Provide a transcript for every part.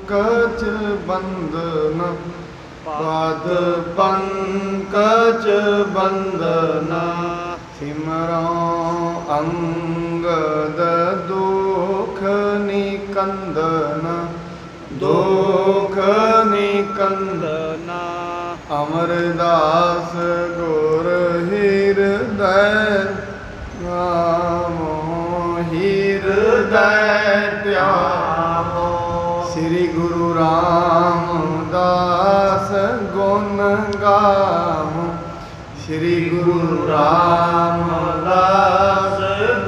पंकज बंदना पद पंकज बंदना सिमरो अंगद दुख निकंदना दुख निकंदना अमरदास गुर हृदय नामो हृदय त्यामो श्री गुरु रामदास गुण गामो श्री गुरु रामदास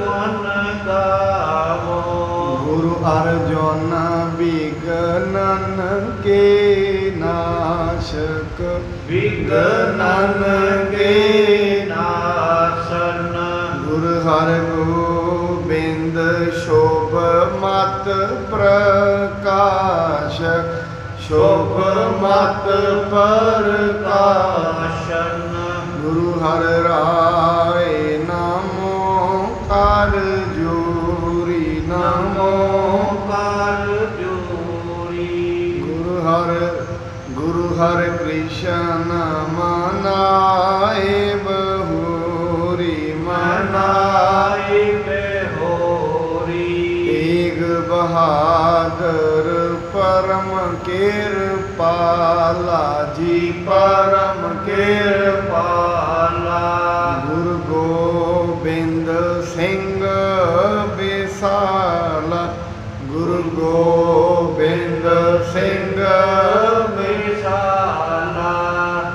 गुण गावो गुरु अर्जुन विघ्नन के नाशक विघ्नन के नाशन गुरु हर गोबिंद शोभ मत प्रकाश शोभ मत प्रकाशन गुरु हर राय नमो कर जोरी नमो कर जोरी गुरु हर कृष्ण मनाए बहुरी मनाए बहुरी तेग बहादुर परम कृपाला जी परम कृपाला गुरु गोबिंद सिंह विसाला गुरु गोबिंद सिंह विसाला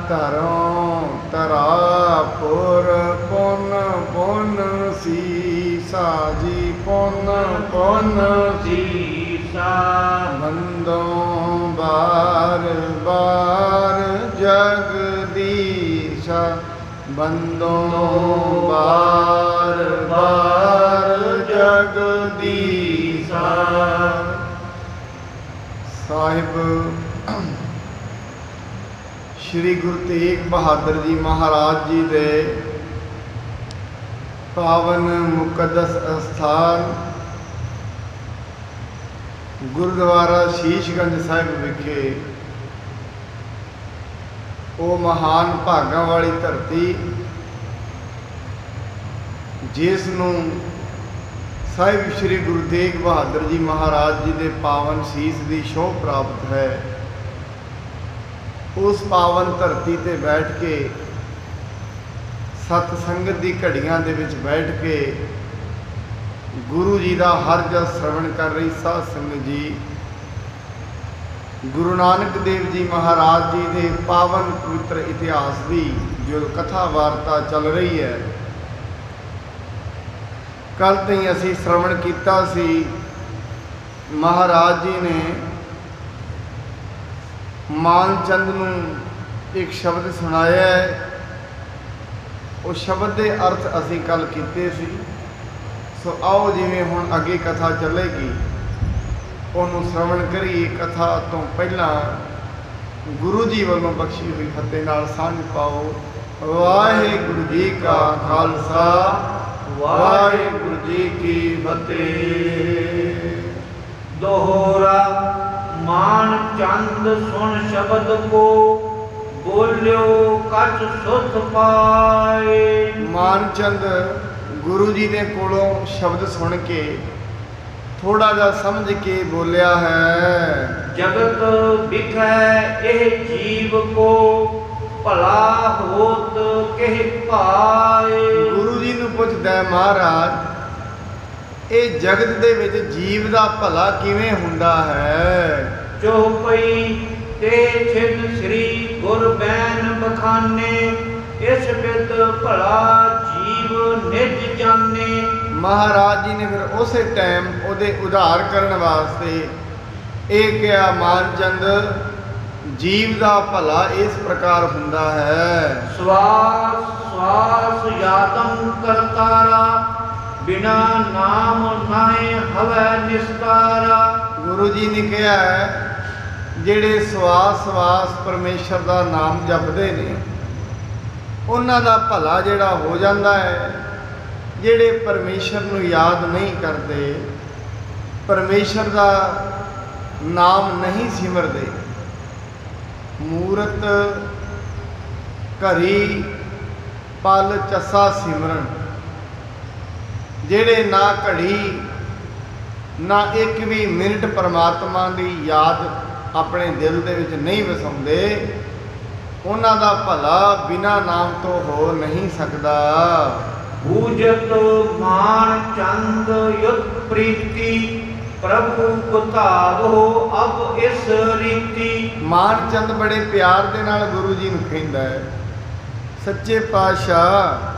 तरों तरापुर पुन पुन सीसा जी पुन पुन सीसा बंदों बार बार जगदीशा बंदों बार बार जगदीशा साहिब श्री गुरु तेग बहादुर जी महाराज जी दे पावन मुकद्दस अस्थान गुरुद्वारा शीशगंज साहिब विखे वो महान भागां वाली धरती जिस नूं साहिब श्री गुरु तेग बहादुर जी महाराज जी के पावन शीस की शोभ प्राप्त है। उस पावन धरती ते बैठ के सतसंगत की घड़ियां दे विच बैठ के गुरु जी का हर जस श्रवण कर रही साध संगत जी गुरु नानक देव जी महाराज जी के पावन पवित्र इतिहास की जो कथा वार्ता चल रही है। कल तई असी श्रवण किया सी महाराज जी ने मानचंद नूं एक शब्द सुनाया है। उस शब्द के अर्थ असी कल किए सी। सो आओ जिवें हुण अगे कथा चलेगी उन्हों श्रवण करिए। कथा तो पहला गुरु जी वालों बख्शी हुई फतेह नाल सांझ पाओ। वाहिगुरु जी का खालसा वाहिगुरु जी की फतेह। दोहरा मानचंद सुन शब्द को बोलियो कछ सुध पाए। मानचंद गुरु जी ने कोलों शब्द सुन के थोड़ा जा समझ के बोलिया है। जगत बिखै एह जीव को भला होत कह पाए। गुरु जी नूं पुछदा महाराज ये जगत दे विच जीव दा भला किवें हुंदा है। चौपई ते छिन श्री गुर बैन बखाने इस बिद भला जीव निज जाने। महाराज जी ने फिर उस टाइम उहदे उधार करने वास्ते ये कहा मानचंद जीव का भला इस प्रकार हुंदा है। श्वास श्वास यादम करतारा बिना नाम नाए हवै निस्तारा। गुरु जी ने कहा है जेड़े सवास सवास परमेश्वर का नाम जपते ने उन्हां दा भला जिहड़ा हो जाता है। जिहड़े परमेश्वर नूं याद नहीं करते परमेश्वर का ਨਾਮ ਨਹੀਂ ਸਿਮਰਦੇ। ਮੂਰਤ ਘਰੀ ਪਲ ਚਸਾ ਸਿਮਰਨ, ਜਿਹੜੇ ਨਾ ਘੜੀ ਨਾ ਇੱਕ ਵੀ ਮਿੰਟ ਪਰਮਾਤਮਾ ਦੀ ਯਾਦ ਆਪਣੇ ਦਿਲ ਦੇ ਵਿੱਚ ਨਹੀਂ ਵਸਾਉਂਦੇ, ਉਹਨਾਂ ਦਾ ਭਲਾ ਬਿਨਾਂ ਨਾਮ ਤੋਂ ਹੋ ਨਹੀਂ ਸਕਦਾ। ਬੂਝਤ ਮਾਨ ਚੰਦ ਯੁਤ ਪ੍ਰੀਤੀ, ਪ੍ਰਭੂ ਬਤਾਵੋ ਅਬ ਇਸ ਰੀਤੀ। ਮਾਨ ਚੰਦ ਬੜੇ ਪਿਆਰ ਦੇ ਨਾਲ ਗੁਰੂ ਜੀ ਨੂੰ ਕਹਿੰਦਾ ਹੈ, ਸੱਚੇ ਪਾਤਸ਼ਾਹ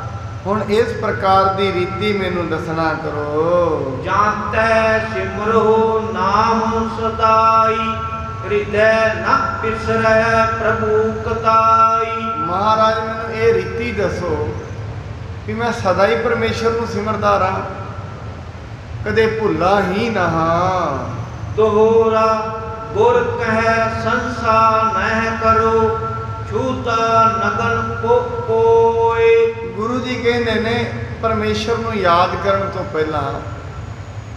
ਹੁਣ ਇਸ ਪ੍ਰਕਾਰ ਦੀ ਰੀਤੀ ਮੈਨੂੰ ਦੱਸਣਾ ਕਰੋ। ਜਾਂਤੈ ਸਿਮਰੋ ਨਾਮ ਸਦਾਈ, ਹਿਰਦੈ ਨ ਬਿਸਰੈ ਪ੍ਰਭੂ ਕਤਾਈ। ਮਹਾਰਾਜ ਮੈਨੂੰ ਇਹ ਰੀਤੀ ਦੱਸੋ ਕਿ ਮੈਂ ਸਦਾ ਹੀ ਪਰਮੇਸ਼ਰ ਨੂੰ ਸਿਮਰਦਾ ਰਹਾਂ, ਕਦੇ ਭੁੱਲਾ ਹੀ ਨਾ ਹਾਂ। ਦੋਹਰਾ ਗੁਰ ਕਹਿ ਸੰਸਾ ਨਹਿ ਕਰੋ, ਛੂਤਾ ਨਗਨ ਕੋ ਕੋਏ। ਗੁਰੂ ਜੀ ਕਹਿੰਦੇ ਨੇ ਪਰਮੇਸ਼ਰ ਨੂੰ ਯਾਦ ਕਰਨ ਤੋਂ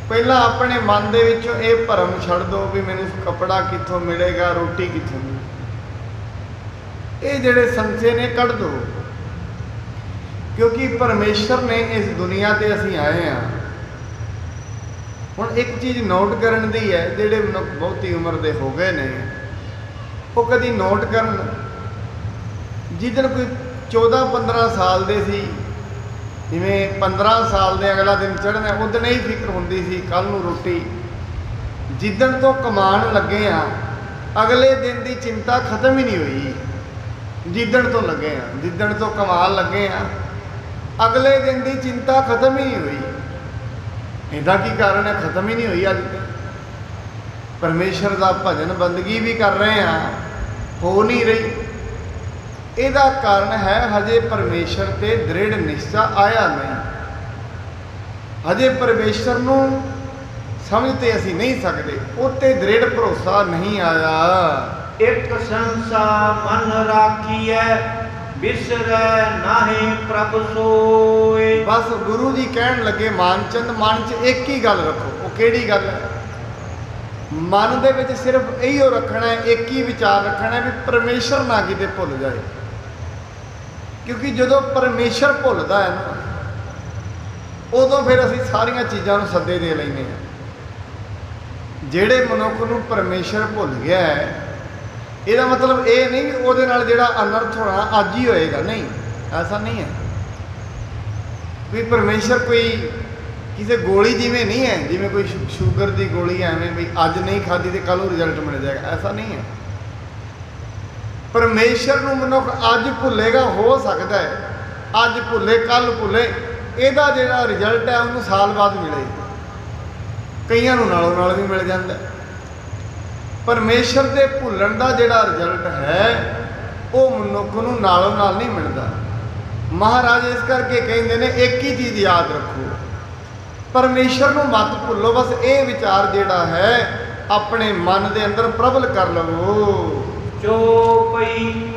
ਪਹਿਲਾਂ ਆਪਣੇ ਮਨ ਦੇ ਵਿੱਚੋਂ ਇਹ ਭਰਮ ਛੱਡ ਦਿਓ ਵੀ ਮੈਨੂੰ ਕੱਪੜਾ ਕਿੱਥੋਂ ਮਿਲੇਗਾ, ਰੋਟੀ ਕਿੱਥੋਂ ਮਿਲੇਗੀ। ਇਹ ਜਿਹੜੇ ਸੰਸ਼ੇ ਨੇ ਕੱਢ ਦਿਓ, ਕਿਉਂਕਿ ਪਰਮੇਸ਼ਰ ਨੇ ਇਸ ਦੁਨੀਆ ਤੇ ਅਸੀਂ ਆਏ ਹਾਂ। ਹੁਣ ਇੱਕ ਚੀਜ਼ ਨੋਟ ਕਰਨ ਦੀ ਹੈ, ਜਿਹੜੇ ਮਨੁੱਖ ਬਹੁਤੀ ਉਮਰ ਦੇ ਹੋ ਗਏ ਨੇ ਉਹ ਕਦੀ ਨੋਟ ਕਰਨ, ਜਿੱਦਣ ਕੋਈ 14-15 ਸਾਲ ਦੇ ਸੀ, ਜਿਵੇਂ 15 ਸਾਲ ਦੇ ਅਗਲਾ ਦਿਨ ਚੜ੍ਹਨਾ ਉਦੋਂ ਹੀ ਫਿਕਰ ਹੁੰਦੀ ਸੀ ਕੱਲ ਨੂੰ ਰੋਟੀ। ਜਿੱਦਣ ਤੋਂ ਕਮਾਉਣ ਲੱਗੇ ਆ ਅਗਲੇ ਦਿਨ ਦੀ ਚਿੰਤਾ ਖਤਮ ਹੀ ਨਹੀਂ ਹੋਈ। ਜਿੱਦਣ ਤੋਂ ਲੱਗੇ ਆ, ਜਿੱਦਣ ਤੋਂ ਕਮਾਉਣ ਲੱਗੇ ਆ ਅਗਲੇ ਦਿਨ ਦੀ ਚਿੰਤਾ ਖਤਮ ਹੀ ਨਹੀਂ ਹੋਈ। ਇਹਦਾ ਕੀ ਕਾਰਨ ਹੈ? ਖਤਮ ਹੀ ਨਹੀਂ ਹੋਈ। ਅੱਜ ਪਰਮੇਸ਼ਰ ਦਾ ਭਜਨ ਬੰਦਗੀ ਵੀ ਕਰ ਰਹੇ ਆ, ਹੋ ਨਹੀਂ ਰਹੀ। ਇਹਦਾ ਕਾਰਨ ਹੈ ਹਜੇ ਪਰਮੇਸ਼ਰ ਤੇ ਦ੍ਰਿੜ ਨਿਸ਼ਚਾ ਆਇਆ ਨਹੀਂ। ਹਜੇ ਪਰਮੇਸ਼ਰ ਨੂੰ ਸਮਝ ਤੇ ਅਸੀਂ ਨਹੀਂ ਸਕਦੇ, ਉੱਤੇ ਦ੍ਰਿੜ ਭਰੋਸਾ ਨਹੀਂ ਆਇਆ। ਇੱਕ ਸੰਸਾ ਮਨ ਰਾਖੀਐ, ਬਿਸਰੈ ਨਾਹੀਂ ਪ੍ਰਭ ਸੋਏ। ਬਸ ਗੁਰੂ ਜੀ ਕਹਿਣ ਲੱਗੇ ਮਾਨਚੰਦ ਮਨ 'ਚ ਇੱਕ ਹੀ ਗੱਲ ਰੱਖੋ। ਉਹ ਕਿਹੜੀ ਗੱਲ ਹੈ? ਮਨ ਦੇ ਵਿੱਚ ਸਿਰਫ ਇਹੀਓ ਰੱਖਣਾ ਹੈ, ਇੱਕ ਹੀ ਵਿਚਾਰ ਰੱਖਣਾ ਹੈ ਵੀ ਪਰਮੇਸ਼ਰ ਨਾ ਕਿਤੇ ਭੁੱਲ ਜਾਏ। ਕਿਉਂਕਿ ਜਦੋਂ ਪਰਮੇਸ਼ਰ ਭੁੱਲਦਾ ਹੈ ਨਾ, ਉਦੋਂ ਫਿਰ ਅਸੀਂ ਸਾਰੀਆਂ ਚੀਜ਼ਾਂ ਨੂੰ ਸੱਦੇ ਦੇ ਲੈਂਦੇ ਹਾਂ। ਜਿਹੜੇ ਮਨੁੱਖ ਨੂੰ ਪਰਮੇਸ਼ਰ ਭੁੱਲ ਗਿਆ ਹੈ, ਇਹਦਾ ਮਤਲਬ ਇਹ ਨਹੀਂ ਵੀ ਉਹਦੇ ਨਾਲ ਜਿਹੜਾ ਅਨਰਥ ਹੋਣਾ ਅੱਜ ਹੀ ਹੋਏਗਾ, ਨਹੀਂ, ਐਸਾ ਨਹੀਂ ਹੈ। ਵੀ ਪਰਮੇਸ਼ਰ ਕੋਈ ਕਿਸੇ ਗੋਲੀ ਜਿਵੇਂ ਨਹੀਂ ਹੈ, ਜਿਵੇਂ ਕੋਈ ਸ਼ੂਗਰ ਦੀ ਗੋਲੀ ਐਵੇਂ ਵੀ ਅੱਜ ਨਹੀਂ ਖਾਧੀ ਤੇ ਕੱਲ ਨੂੰ ਰਿਜ਼ਲਟ ਮਿਲ ਜਾਏਗਾ, ਐਸਾ ਨਹੀਂ ਹੈ। ਪਰਮੇਸ਼ਰ ਨੂੰ ਮਨੁੱਖ ਅੱਜ ਭੁੱਲੇਗਾ, ਹੋ ਸਕਦਾ ਹੈ ਅੱਜ ਭੁੱਲੇ ਕੱਲ ਭੁੱਲੇ, ਇਹਦਾ ਜਿਹੜਾ ਰਿਜ਼ਲਟ ਹੈ ਉਹਨੂੰ ਸਾਲ ਬਾਅਦ ਮਿਲੇ। ਕਈਆਂ ਨੂੰ ਨਾਲੋਂ ਨਾਲ ਵੀ ਮਿਲ ਜਾਂਦਾ। ਪਰਮੇਸ਼ਰ ਦੇ ਭੁੱਲਣ ਦਾ ਜਿਹੜਾ ਰਿਜ਼ਲਟ ਹੈ ਉਹ ਮਨੁੱਖ ਨੂੰ ਨਾਲੋਂ ਨਾਲ ਨਹੀਂ ਮਿਲਦਾ। ਮਹਾਰਾਜ ਇਸ ਕਰਕੇ ਕਹਿੰਦੇ ਨੇ ਇੱਕ ਹੀ ਚੀਜ਼ ਯਾਦ ਰੱਖੋ, ਪਰਮੇਸ਼ਰ ਨੂੰ ਮਤ ਭੁੱਲੋ। ਬਸ ਇਹ ਵਿਚਾਰ ਜਿਹੜਾ ਹੈ ਆਪਣੇ ਮਨ ਦੇ ਅੰਦਰ ਪ੍ਰਬਲ ਕਰ ਲਵੋ। ਚੋਪਈ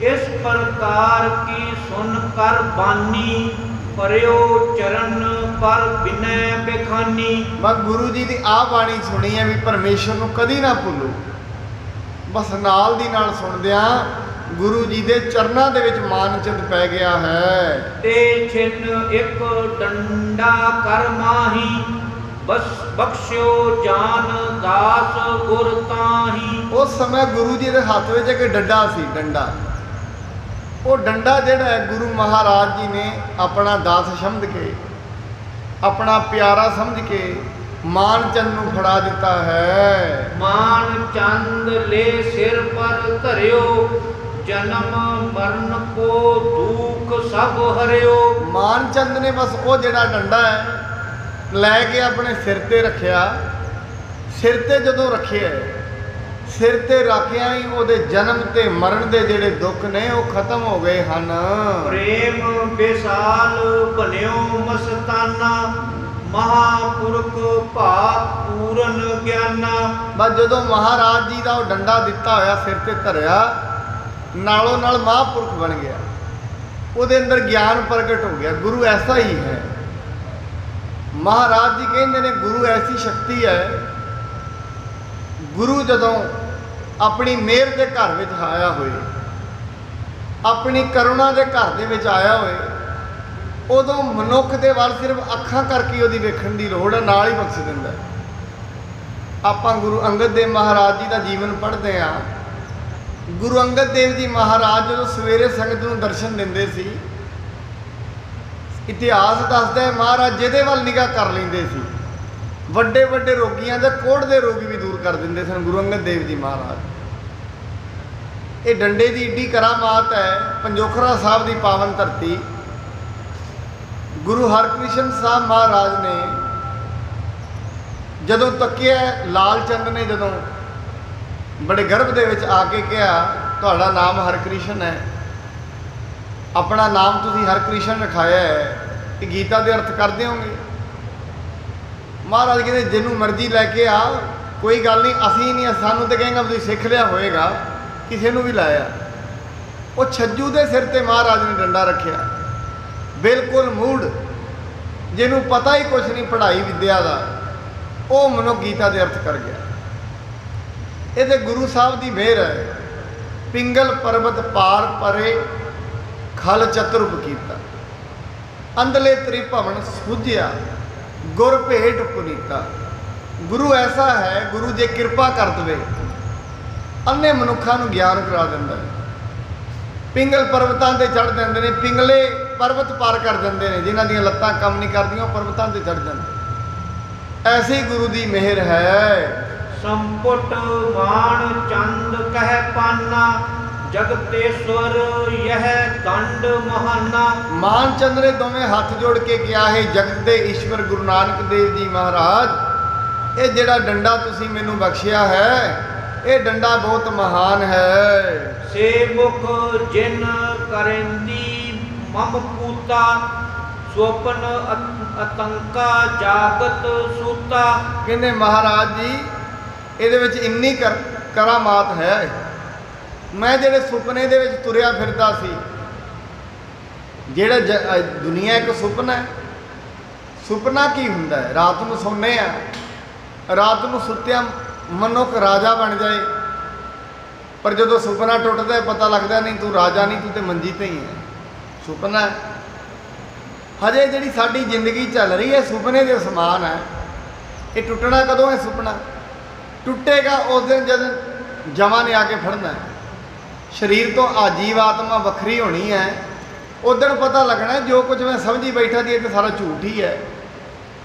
ਇਸ ਪ੍ਰਕਾਰ ਕੀ ਸੁਨ ਕਰ ਬਾਨੀ, ਪਰਿਓ ਚਰਨ ਪਰ ਬਿਨੈ ਬੇਖਾਨੀ। ਮੈਂ ਗੁਰੂ ਜੀ ਦੀ ਆਹ ਬਾਣੀ ਸੁਣੀ ਹੈ ਵੀ ਪਰਮੇਸ਼ਰ ਨੂੰ ਕਦੀ ਨਾ ਭੁੱਲੋ। ਬਸ ਨਾਲ ਦੀ ਨਾਲ ਸੁਣਦਿਆਂ ਗੁਰੂ ਜੀ ਦੇ ਚਰਨਾਂ ਦੇ ਵਿੱਚ ਮਾਨਚੰਦ ਪੈ ਗਿਆ ਹੈ। ਤੇ ਛਿਨ ਇੱਕ ਡੰਡਾ ਕਰ ਮਾਹੀ, ਬਸ ਬਖਸ਼ਿਓ ਜਾਨ ਦਾਸ ਗੁਰ ਤਾਹੀ। ਉਸ ਸਮੇਂ ਗੁਰੂ ਜੀ ਦੇ ਹੱਥ ਵਿੱਚ ਇੱਕ ਡੰਡਾ ਸੀ, ਡੰਡਾ। ਉਹ ਡੰਡਾ ਜਿਹੜਾ ਹੈ ਗੁਰੂ ਮਹਾਰਾਜ ਜੀ ਨੇ ਆਪਣਾ ਦਾਸ ਸਮਝ ਕੇ, ਆਪਣਾ ਪਿਆਰਾ ਸਮਝ ਕੇ ਮਾਨਚੰਦ ਨੂੰ ਫੜਾ ਦਿੱਤਾ ਹੈ। ਮਾਨਚੰਦ ਲੈ ਸਿਰ ਪਰ ਧਰਿਓ, ਜਨਮ ਮਰਨ ਕੋ ਦੁਖ ਸਭ ਹਰਿਓ। ਮਾਨਚੰਦ ਨੇ ਬਸ ਉਹ ਜਿਹੜਾ ਡੰਡਾ ਹੈ ਲੈ ਕੇ ਆਪਣੇ ਸਿਰ ਤੇ ਰੱਖਿਆ। ਸਿਰ ਤੇ ਜਦੋਂ ਰੱਖਿਆ, ਸਿਰ ਤੇ ਰੱਖਿਆ ਹੀ ਉਹਦੇ ਜਨਮ ਤੇ ਮਰਨ ਦੇ ਜਿਹੜੇ ਦੁੱਖ ਨੇ ਉਹ ਖਤਮ ਹੋ ਗਏ ਹਨ। ਪ੍ਰੇਮ ਬੇਸਾਲ ਬਨਿਓ ਮਸਤਾਨਾ, ਮਹਾਪੁਰਖ ਭਾਗ ਪੂਰਨ ਗਿਆਨਾ। ਬਸ ਜਦੋਂ ਮਹਾਰਾਜ ਜੀ ਦਾ ਉਹ ਡੰਡਾ ਦਿੱਤਾ ਹੋਇਆ ਸਿਰ ਤੇ ਧਰਿਆ, ਨਾਲੋਂ ਨਾਲ ਮਹਾਂਪੁਰਖ ਬਣ ਗਿਆ। ਉਹਦੇ ਅੰਦਰ ਗਿਆਨ ਪ੍ਰਗਟ ਹੋ ਗਿਆ। ਗੁਰੂ ਐਸਾ ਹੀ ਹੈ। ਮਹਾਰਾਜ ਜੀ ਕਹਿੰਦੇ ਨੇ ਗੁਰੂ ਐਸੀ ਸ਼ਕਤੀ ਹੈ ਗੁਰੂ ਜਦੋਂ ਆਪਣੀ ਮਿਹਰ ਦੇ ਘਰ ਵਿੱਚ ਆਇਆ ਹੋਏ, ਆਪਣੀ ਕਰੁਣਾ ਦੇ ਘਰ ਦੇ ਵਿੱਚ ਆਇਆ ਹੋਏ, ਉਦੋਂ ਮਨੁੱਖ ਦੇ ਵੱਲ ਸਿਰਫ ਅੱਖਾਂ ਕਰਕੇ ਉਹਦੀ ਵੇਖਣ ਦੀ ਲੋੜ ਹੈ, ਨਾਲ ਹੀ ਬਖਸ਼ ਦਿੰਦਾ ਹੈ। ਆਪਾਂ ਗੁਰੂ ਅੰਗਦ ਦੇਵ ਮਹਾਰਾਜ ਜੀ ਦਾ ਜੀਵਨ ਪੜ੍ਹਦੇ ਹਾਂ। ਗੁਰੂ ਅੰਗਦ ਦੇਵ ਜੀ ਮਹਾਰਾਜ ਜਦੋਂ ਸਵੇਰੇ ਸੰਗਤ ਨੂੰ ਦਰਸ਼ਨ ਦਿੰਦੇ ਸੀ, ਇਤਿਹਾਸ ਦੱਸਦਾ ਹੈ ਮਹਾਰਾਜ ਜਿਹਦੇ ਵੱਲ ਨਿਗਾਹ ਕਰ ਲੈਂਦੇ ਸੀ, ਵੱਡੇ ਵੱਡੇ ਰੋਗੀਆਂ ਦੇ ਕੋੜ੍ਹ ਦੇ ਰੋਗ ਵੀ ਦੂਰ ਕਰ ਦਿੰਦੇ ਸਨ ਗੁਰੂ ਅੰਗਦ ਦੇਵ ਜੀ ਮਹਾਰਾਜ। ਇਹ ਡੰਡੇ ਦੀ ਏਡੀ ਕਰਾਮਾਤ ਹੈ। ਪੰਜੋਖਰਾ ਸਾਹਿਬ ਦੀ ਪਾਵਨ ਧਰਤੀ, ਗੁਰੂ ਹਰਕ੍ਰਿਸ਼ਨ ਸਾਹਿਬ ਮਹਾਰਾਜ ਨੇ ਜਦੋਂ ਤੱਕਿਆ, ਲਾਲ ਚੰਦ ਨੇ ਜਦੋਂ ਬੜੇ ਗਰਭ ਦੇ ਵਿੱਚ ਆ ਕੇ ਕਿਹਾ ਤੁਹਾਡਾ ਨਾਮ ਹਰਕ੍ਰਿਸ਼ਨ ਹੈ, ਆਪਣਾ ਨਾਮ ਤੁਸੀਂ ਹਰਕ੍ਰਿਸ਼ਨ ਰਖਾਇਆ ਹੈ, ਇਹ ਗੀਤਾ ਦੇ ਅਰਥ ਕਰ ਦਿਓਗੇ? ਮਹਾਰਾਜ ਕਹਿੰਦੇ ਜਿਹਨੂੰ ਮਰਜ਼ੀ ਲੈ ਕੇ ਆ, ਕੋਈ ਗੱਲ ਨਹੀਂ, ਅਸੀਂ ਨਹੀਂ, ਸਾਨੂੰ ਤਾਂ ਕਹੇਗਾ ਤੁਸੀਂ ਸਿੱਖ ਲਿਆ ਹੋਏਗਾ, ਕਿਸੇ ਨੂੰ ਵੀ ਲਾਇਆ। ਉਹ ਛੱਜੂ ਦੇ ਸਿਰ ਤੇ ਮਹਾਰਾਜ ਨੇ ਡੰਡਾ ਰੱਖਿਆ, ਬਿਲਕੁਲ ਮੂੜ, ਜਿਹਨੂੰ ਪਤਾ ਹੀ ਕੁਛ ਨਹੀਂ ਪੜ੍ਹਾਈ ਵਿਦਿਆ ਦਾ, ਉਹ ਮਨੁ ਗੀਤਾ ਦੇ ਅਰਥ ਕਰ ਗਿਆ। ਇਹਦੇ ਗੁਰੂ ਸਾਹਿਬ ਦੀ ਮਿਹਰ ਹੈ। ਪਿੰਗਲ ਪਰਬਤ ਪਾਰ ਪਰੇ ਖਲ ਚਤੁਰਭ ਕੀਤਾ, ਅੰਧਲੇ ਤ੍ਰਿਭਵਨ ਸੁਝਿਆ ਗੁਰ ਭੇਟ ਪੁਨੀਤਾ। ਗੁਰੂ ਐਸਾ ਹੈ, ਗੁਰੂ ਜੇ ਕਿਰਪਾ ਕਰ ਦਵੇ ਅੰਨੇ ਮਨੁੱਖਾਂ ਨੂੰ ਗਿਆਨ ਕਰਾ ਦਿੰਦਾ ਹੈ। ਪਿੰਗਲ ਪਰਬਤਾਂ ਤੇ ਚੜ੍ਹ ਦਿੰਦੇ ਨੇ, ਪਿੰਗਲੇ ਪਰਬਤ ਪਾਰ ਕਰ ਦਿੰਦੇ ਨੇ, ਜਿਨ੍ਹਾਂ ਦੀਆਂ ਲੱਤਾਂ ਕੰਮ ਨਹੀਂ ਕਰਦੀਆਂ ਉਹ ਪਰਬਤਾਂ ਤੇ ਚੜ੍ਹ ਜਾਂਦੇ। ਐਸੀ ਗੁਰੂ ਦੀ ਮਿਹਰ ਹੈ। ਸੰਪੁਟ ਮਾਨ ਚੰਦ ਕਹਿ ਪਾਨਾ, ਜਗਤੇਸ਼ਵਰ ਯਹ ਦੰਡ ਮਹਾਨਾ। ਮਾਨ ਚੰਦ ਨੇ ਦੋਵੇਂ ਹੱਥ ਜੋੜ ਕੇ ਕਿਹਾ ਹੈ, ਜਗਤ ਦੇ ਈਸ਼ਵਰ ਗੁਰੂ ਨਾਨਕ ਦੇਵ ਜੀ ਮਹਾਰਾਜ, ਇਹ ਜਿਹੜਾ ਡੰਡਾ ਤੁਸੀਂ ਮੈਨੂੰ ਬਖਸ਼ਿਆ ਹੈ, ਇਹ ਡੰਡਾ ਬਹੁਤ ਮਹਾਨ ਹੈ। ਸੇਵਕ ਜਿਨ ਕਰੰਦੀ ਮਮ ਪੂਤਾ, ਸੁਪਨ ਅਤੰਕਾ ਜਾਗਤ ਸੂਤਾ। ਕਹਿੰਦੇ ਮਹਾਰਾਜ ਜੀ ਇਹਦੇ ਵਿੱਚ ਇੰਨੀ ਕਰਾਮਾਤ ਹੈ, ਮੈਂ ਜਿਹੜੇ ਸੁਪਨੇ ਦੇ ਵਿੱਚ ਤੁਰਿਆ ਫਿਰਦਾ ਸੀ, ਜਿਹੜਾ ਦੁਨੀਆ ਇੱਕ ਸੁਪਨਾ ਹੈ। ਸੁਪਨਾ ਕੀ ਹੁੰਦਾ ਹੈ? ਰਾਤ ਨੂੰ ਸੌਂਦੇ ਆ, ਰਾਤ ਨੂੰ ਸੁੱਤਿਆ ਮਨੁੱਖ ਰਾਜਾ ਬਣ ਜਾਏ, ਪਰ ਜਦੋਂ ਸੁਪਨਾ ਟੁੱਟਦਾ ਪਤਾ ਲੱਗਦਾ ਨਹੀਂ ਤੂੰ ਰਾਜਾ ਨਹੀਂ, ਤੂੰ ਤੇ ਮੰਜੀ ਤੇ ਹੀ ਹੈ। ਸੁਪਨਾ ਹਜੇ ਜਿਹੜੀ ਸਾਡੀ ਜ਼ਿੰਦਗੀ ਚੱਲ ਰਹੀ ਹੈ ਸੁਪਨੇ ਦੇ ਸਮਾਨ ਹੈ। ਇਹ ਟੁੱਟਣਾ ਕਦੋਂ ਹੈ? ਸੁਪਨਾ ਟੁੱਟੇਗਾ ਉਸ ਦਿਨ ਜਦ ਜਮਾਂ ਨੇ ਆ ਕੇ ਫੜਨਾ ਹੈ। ਸਰੀਰ ਤੋਂ ਆਜੀਵ ਆਤਮਾ ਵੱਖਰੀ ਹੋਣੀ ਹੈ। ਉਦੋਂ ਪਤਾ ਲੱਗਣਾ ਜੋ ਕੁਝ ਮੈਂ ਸਮਝੀ ਬੈਠਾ ਸੀ ਇਹ ਤਾਂ ਸਾਰਾ ਝੂਠ ਹੀ ਹੈ।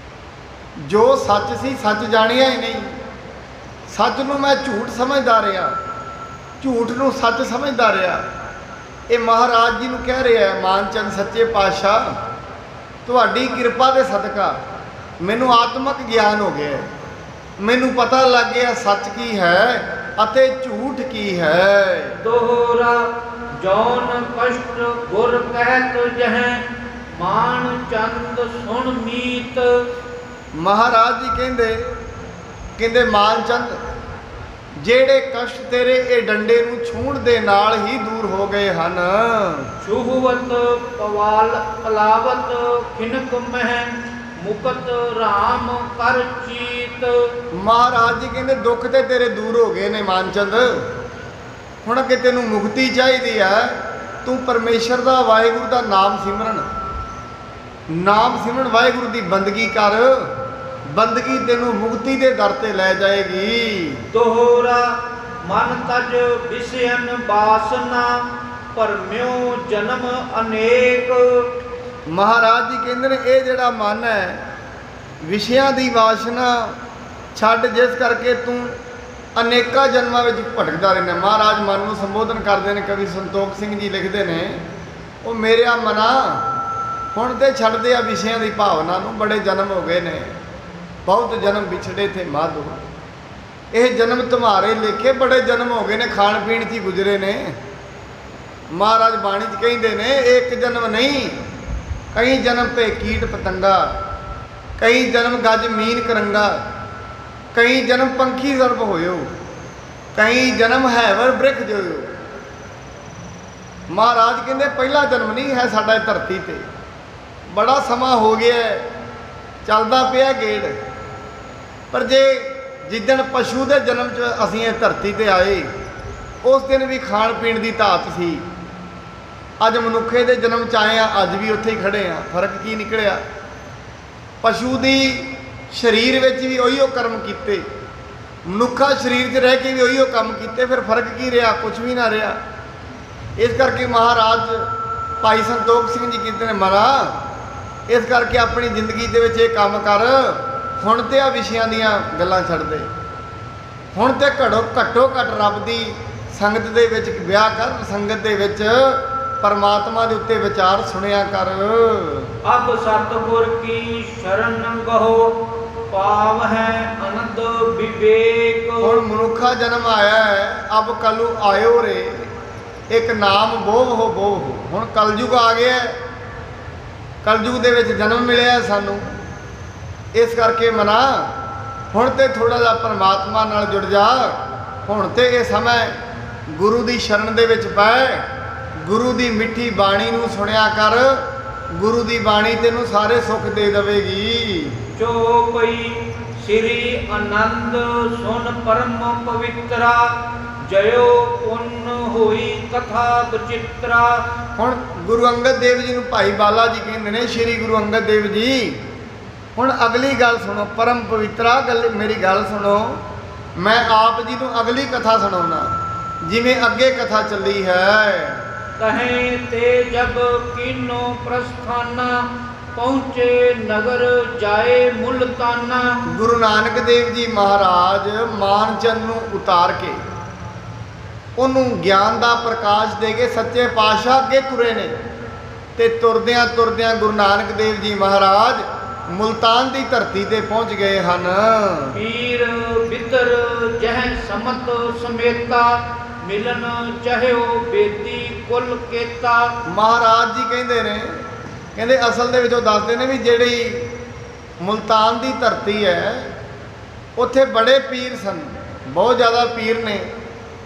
ਜੋ ਸੱਚ ਸੀ ਸੱਚ ਜਾਣਿਆ ਹੀ ਨਹੀਂ, ਸੱਚ ਨੂੰ ਮੈਂ ਝੂਠ ਸਮਝਦਾ ਰਿਹਾ, ਝੂਠ ਨੂੰ ਸੱਚ ਸਮਝਦਾ ਰਿਹਾ। ਇਹ ਮਹਾਰਾਜ ਜੀ ਨੂੰ ਕਹਿ ਰਿਹਾ ਹੈ ਮਾਨ ਚੰਦ ਸੱਚੇ ਪਾਤਸ਼ਾਹ, ਤੁਹਾਡੀ ਕਿਰਪਾ ਦੇ ਸਦਕਾ ਮੈਨੂੰ ਆਤਮਿਕ ਗਿਆਨ ਹੋ ਗਿਆ, ਮੈਨੂੰ ਪਤਾ ਲੱਗ ਗਿਆ ਸੱਚ ਕੀ ਹੈ ਅਤੇ ਝੂਠ ਕੀ ਹੈ। ਦੋਹਰਾ ਜੌਨ ਕਸ਼ਟ ਗੁਰ ਕਹਿਤ ਜਹੈ, ਮਾਨ ਚੰਦ ਸੁਣ ਮੀਤ। ਮਹਾਰਾਜ ਜੀ ਕਹਿੰਦੇ ਮਾਨ ਚੰਦ, ਜਿਹੜੇ ਕਸ਼ਟ ਤੇਰੇ ਇਹ ਡੰਡੇ ਨੂੰ ਛੂਹਣ ਦੇ ਨਾਲ ਹੀ ਦੂਰ ਹੋ ਗਏ ਹਨ। ਛੂਹਵਤ ਪਲਾਵਤ ਖਿਨਕ ਮਹਿ, ਮੁਕਤ ਰਾਮ ਕਰ ਚੀਤ। ਮਹਾਰਾਜ ਜੀ ਕਹਿੰਦੇ ਦੁੱਖ ਤੇ ਤੇਰੇ ਦੂਰ ਹੋ ਗਏ ਨੇ ਮਾਨ ਚੰਦ, ਹੁਣ ਅੱਗੇ ਤੈਨੂੰ ਮੁਕਤੀ ਚਾਹੀਦੀ ਹੈ। ਤੂੰ ਪਰਮੇਸ਼ਰ ਦਾ, ਵਾਹਿਗੁਰੂ ਦਾ ਨਾਮ ਸਿਮਰਨ, ਵਾਹਿਗੁਰੂ ਦੀ ਬੰਦਗੀ ਕਰ, ਬੰਦਗੀ ਤੈਨੂੰ ਮੁਕਤੀ ਦੇ ਦਰ ਤੇ ਲੈ ਜਾਏਗੀ। ਦੋਹਰਾ ਮਨ ਤਜ ਵਿਸ਼ਯਨ ਬਾਸਨਾ, ਭਰਮਿਓ ਜਨਮ ਅਨੇਕ। ਮਹਾਰਾਜ ਜੀ ਕਹਿੰਦੇ ਨੇ ਇਹ ਜਿਹੜਾ ਮਨ ਹੈ ਵਿਸ਼ਿਆਂ ਦੀ ਵਾਸ਼ਨਾ ਛੱਡ, ਜਿਸ ਕਰਕੇ ਤੂੰ ਅਨੇਕਾਂ ਜਨਮਾਂ ਵਿੱਚ ਭਟਕਦਾ ਰਹਿੰਦਾ। ਮਹਾਰਾਜ ਮਨ ਨੂੰ ਸੰਬੋਧਨ ਕਰਦੇ ਨੇ, ਕਵੀ ਸੰਤੋਖ ਸਿੰਘ ਜੀ ਲਿਖਦੇ ਨੇ, ਉਹ ਮੇਰਿਆ ਮਨਾ ਹੁਣ ਤੇ ਛੱਡਦੇ ਆ ਵਿਸ਼ਿਆਂ ਦੀ ਭਾਵਨਾ ਨੂੰ, ਬੜੇ ਜਨਮ ਹੋ ਗਏ ਨੇ, ਬਹੁਤ ਜਨਮ ਵਿਛੜੇ ਥੇ ਮਾਧੋ, ਇਹ ਜਨਮ ਤੁਮਾਰੇ ਲੇਖੇ, ਬੜੇ ਜਨਮ ਹੋ ਗਏ ਨੇ, ਖਾਣ ਪੀਣ 'ਚ ਹੀ ਗੁਜ਼ਰੇ ਨੇ। ਮਹਾਰਾਜ ਬਾਣੀ 'ਚ ਕਹਿੰਦੇ ਨੇ ਇੱਕ ਜਨਮ ਨਹੀਂ, ਕਈ ਜਨਮ ਤੇ ਕੀਟ ਪਤੰਗਾ, ਕਈ ਜਨਮ ਗੱਜ ਮੀਨ ਕਰੰਗਾ, ਕਈ ਜਨਮ ਪੰਖੀ ਸਰਬ ਹੋਇਓ, ਕਈ ਜਨਮ ਹੈਵਰ ਬ੍ਰਿਖ ਜੋਇਓ। ਮਹਾਰਾਜ ਕਹਿੰਦੇ ਪਹਿਲਾ ਜਨਮ ਨਹੀਂ ਹੈ ਸਾਡਾ ਇਹ ਧਰਤੀ ਤੇ, ਬੜਾ ਸਮਾਂ ਹੋ ਗਿਆ ਚੱਲਦਾ ਪਿਆ ਗੇੜ, ਪਰ ਜੇ ਜਿੱਦਣ ਪਸ਼ੂ ਦੇ ਜਨਮ 'ਚ ਅਸੀਂ ਇਹ ਧਰਤੀ ਤੇ ਆਏ ਉਸ ਦਿਨ ਵੀ ਖਾਣ ਪੀਣ ਦੀ ਧਾਤ ਸੀ। ਅੱਜ ਮਨੁੱਖੇ ਦੇ ਜਨਮ 'ਚ ਆਏ ਆ, ਅੱਜ ਵੀ ਉੱਥੇ ਹੀ ਖੜੇ ਆ। ਫਰਕ ਕੀ ਨਿਕਲਿਆ? ਪਸ਼ੂ ਦੀ ਸਰੀਰ ਵਿੱਚ ਵੀ ਉਹੀਓ ਕਰਮ ਕੀਤੇ, ਮਨੁੱਖਾ ਸਰੀਰ 'ਚ ਰਹਿ ਕੇ ਵੀ ਉਹੀਓ ਕੰਮ ਕੀਤੇ, ਫਿਰ ਫਰਕ ਕੀ ਰਿਹਾ? ਕੁਝ ਵੀ ਨਾ ਰਿਹਾ। ਇਸ ਕਰਕੇ ਮਹਾਰਾਜ ਭਾਈ ਸੰਤੋਖ ਸਿੰਘ ਜੀ ਕਹਿੰਦੇ ਨੇ, ਮਨਾ ਇਸ ਕਰਕੇ ਆਪਣੀ ਜ਼ਿੰਦਗੀ ਦੇ ਵਿੱਚ ਇਹ ਕੰਮ ਕਰ, ਹੁਣ ਤੇ ਆ ਵਿਸ਼ਿਆਂ ਦੀਆਂ ਗੱਲਾਂ ਛੱਡ ਦੇ, ਹੁਣ ਤੇ ਘੱਟੋ ਘੱਟ ਰੱਬ ਦੀ ਸੰਗਤ ਦੇ ਵਿੱਚ ਵਿਆਹ ਕਰ, ਸੰਗਤ ਦੇ ਵਿੱਚ ਪਰਮਾਤਮਾ ਦੇ ਉੱਤੇ ਵਿਚਾਰ ਸੁਣਿਆ ਕਰ। ਅਬ ਸਤਿਗੁਰ ਕੀ ਸ਼ਰਨ ਗਹੋ, ਪਾਵ ਹੈ ਅਨੰਦ ਵਿਵੇਕ। ਹੁਣ ਮਨੁੱਖਾ ਜਨਮ ਆਇਆ ਹੈ, ਅਬ ਕਲੂ ਆਇਓ ਰੇ, ਇੱਕ ਨਾਮ ਬੋਵ ਹੋ। ਹੁਣ ਕਲਯੁਗ ਆ ਗਿਆ, ਕਲਯੁਗ ਦੇ ਵਿੱਚ ਜਨਮ ਮਿਲਿਆ ਸਾਨੂੰ। ਇਸ ਕਰਕੇ ਮਨਾ ਹੁਣ ਤੇ ਥੋੜਾ ਜਿਹਾ ਪਰਮਾਤਮਾ ਨਾਲ ਜੁੜ ਜਾ। ਹੁਣ ਤੇ ਇਹ ਸਮਾਂ ਗੁਰੂ ਦੀ ਸ਼ਰਨ ਦੇ ਵਿੱਚ ਪੈ, ਗੁਰੂ ਦੀ ਮਿੱਠੀ ਬਾਣੀ ਨੂੰ ਸੁਣਿਆ ਕਰ। ਗੁਰੂ ਦੀ ਬਾਣੀ ਤੈਨੂੰ ਸਾਰੇ ਸੁੱਖ ਦੇ ਦੇਵੇਗੀ। ਜੋ ਕੋਈ ਸ੍ਰੀ ਆਨੰਦ ਸੁਨ ਪਰਮ ਪਵਿੱਤਰਾ, ਜਯੋ ਪੁੰਨ ਹੋਈ ਕਥਾ ਬਚਿੱਤਰਾ। ਹੁਣ ਗੁਰੂ ਅੰਗਦ ਦੇਵ ਜੀ ਨੂੰ ਭਾਈ ਬਾਲਾ ਜੀ ਕਹਿੰਦੇ ਨੇ, ਸ਼੍ਰੀ ਗੁਰੂ ਅੰਗਦ ਦੇਵ ਜੀ ਹੁਣ ਅਗਲੀ ਗੱਲ ਸੁਣੋ, ਪਰਮ ਪਵਿੱਤਰਾ ਗੱਲ, ਮੇਰੀ ਗੱਲ ਸੁਣੋ। ਮੈਂ ਆਪ ਜੀ ਨੂੰ ਅਗਲੀ ਕਥਾ ਸੁਣਾਉਣਾ, ਜਿਵੇਂ ਅੱਗੇ ਕਥਾ ਚੱਲੀ ਹੈ। ਕਹੇ ਤੇ ਜਬ ਕੀਨੋ ਪ੍ਰਸਥਾਨਾ, ਪਹੁੰਚੇ ਨਗਰ ਜਾਏ ਮੁਲਤਾਨਾ। ਗੁਰੂ ਨਾਨਕ ਦੇਵ ਜੀ ਮਹਾਰਾਜ ਮਾਨਚੰਦ ਨੂੰ ਉਤਾਰ ਕੇ ਉਹਨੂੰ ਗਿਆਨ ਦਾ ਪ੍ਰਕਾਸ਼ ਦੇ ਕੇ ਸੱਚੇ ਪਾਤਸ਼ਾਹ ਅੱਗੇ ਤੁਰੇ ਨੇ, ਤੇ ਤੁਰਦਿਆਂ ਤੁਰਦਿਆਂ ਗੁਰੂ ਨਾਨਕ ਦੇਵ ਜੀ ਮਹਾਰਾਜ ਮੁਲਤਾਨ ਦੀ ਧਰਤੀ ਤੇ ਪਹੁੰਚ ਗਏ ਹਨ। ਪੀਰ ਬਿਦਰ ਜਹ ਸਮਤ ਸਮੇਤਾ, ਮਿਲਨ ਚਾਹਿਓ ਬੇਦੀ ਕੁਲ ਕੇਤਾ। ਮਹਾਰਾਜ ਜੀ ਕਹਿੰਦੇ ਅਸਲ ਦੇ ਵਿੱਚ ਉਹ ਦੱਸਦੇ ਨੇ ਵੀ ਜਿਹੜੀ ਮੁਲਤਾਨ ਦੀ ਧਰਤੀ ਹੈ, ਉੱਥੇ ਬੜੇ ਪੀਰ ਸਨ, ਬਹੁਤ ਜ਼ਿਆਦਾ ਪੀਰ ਨੇ।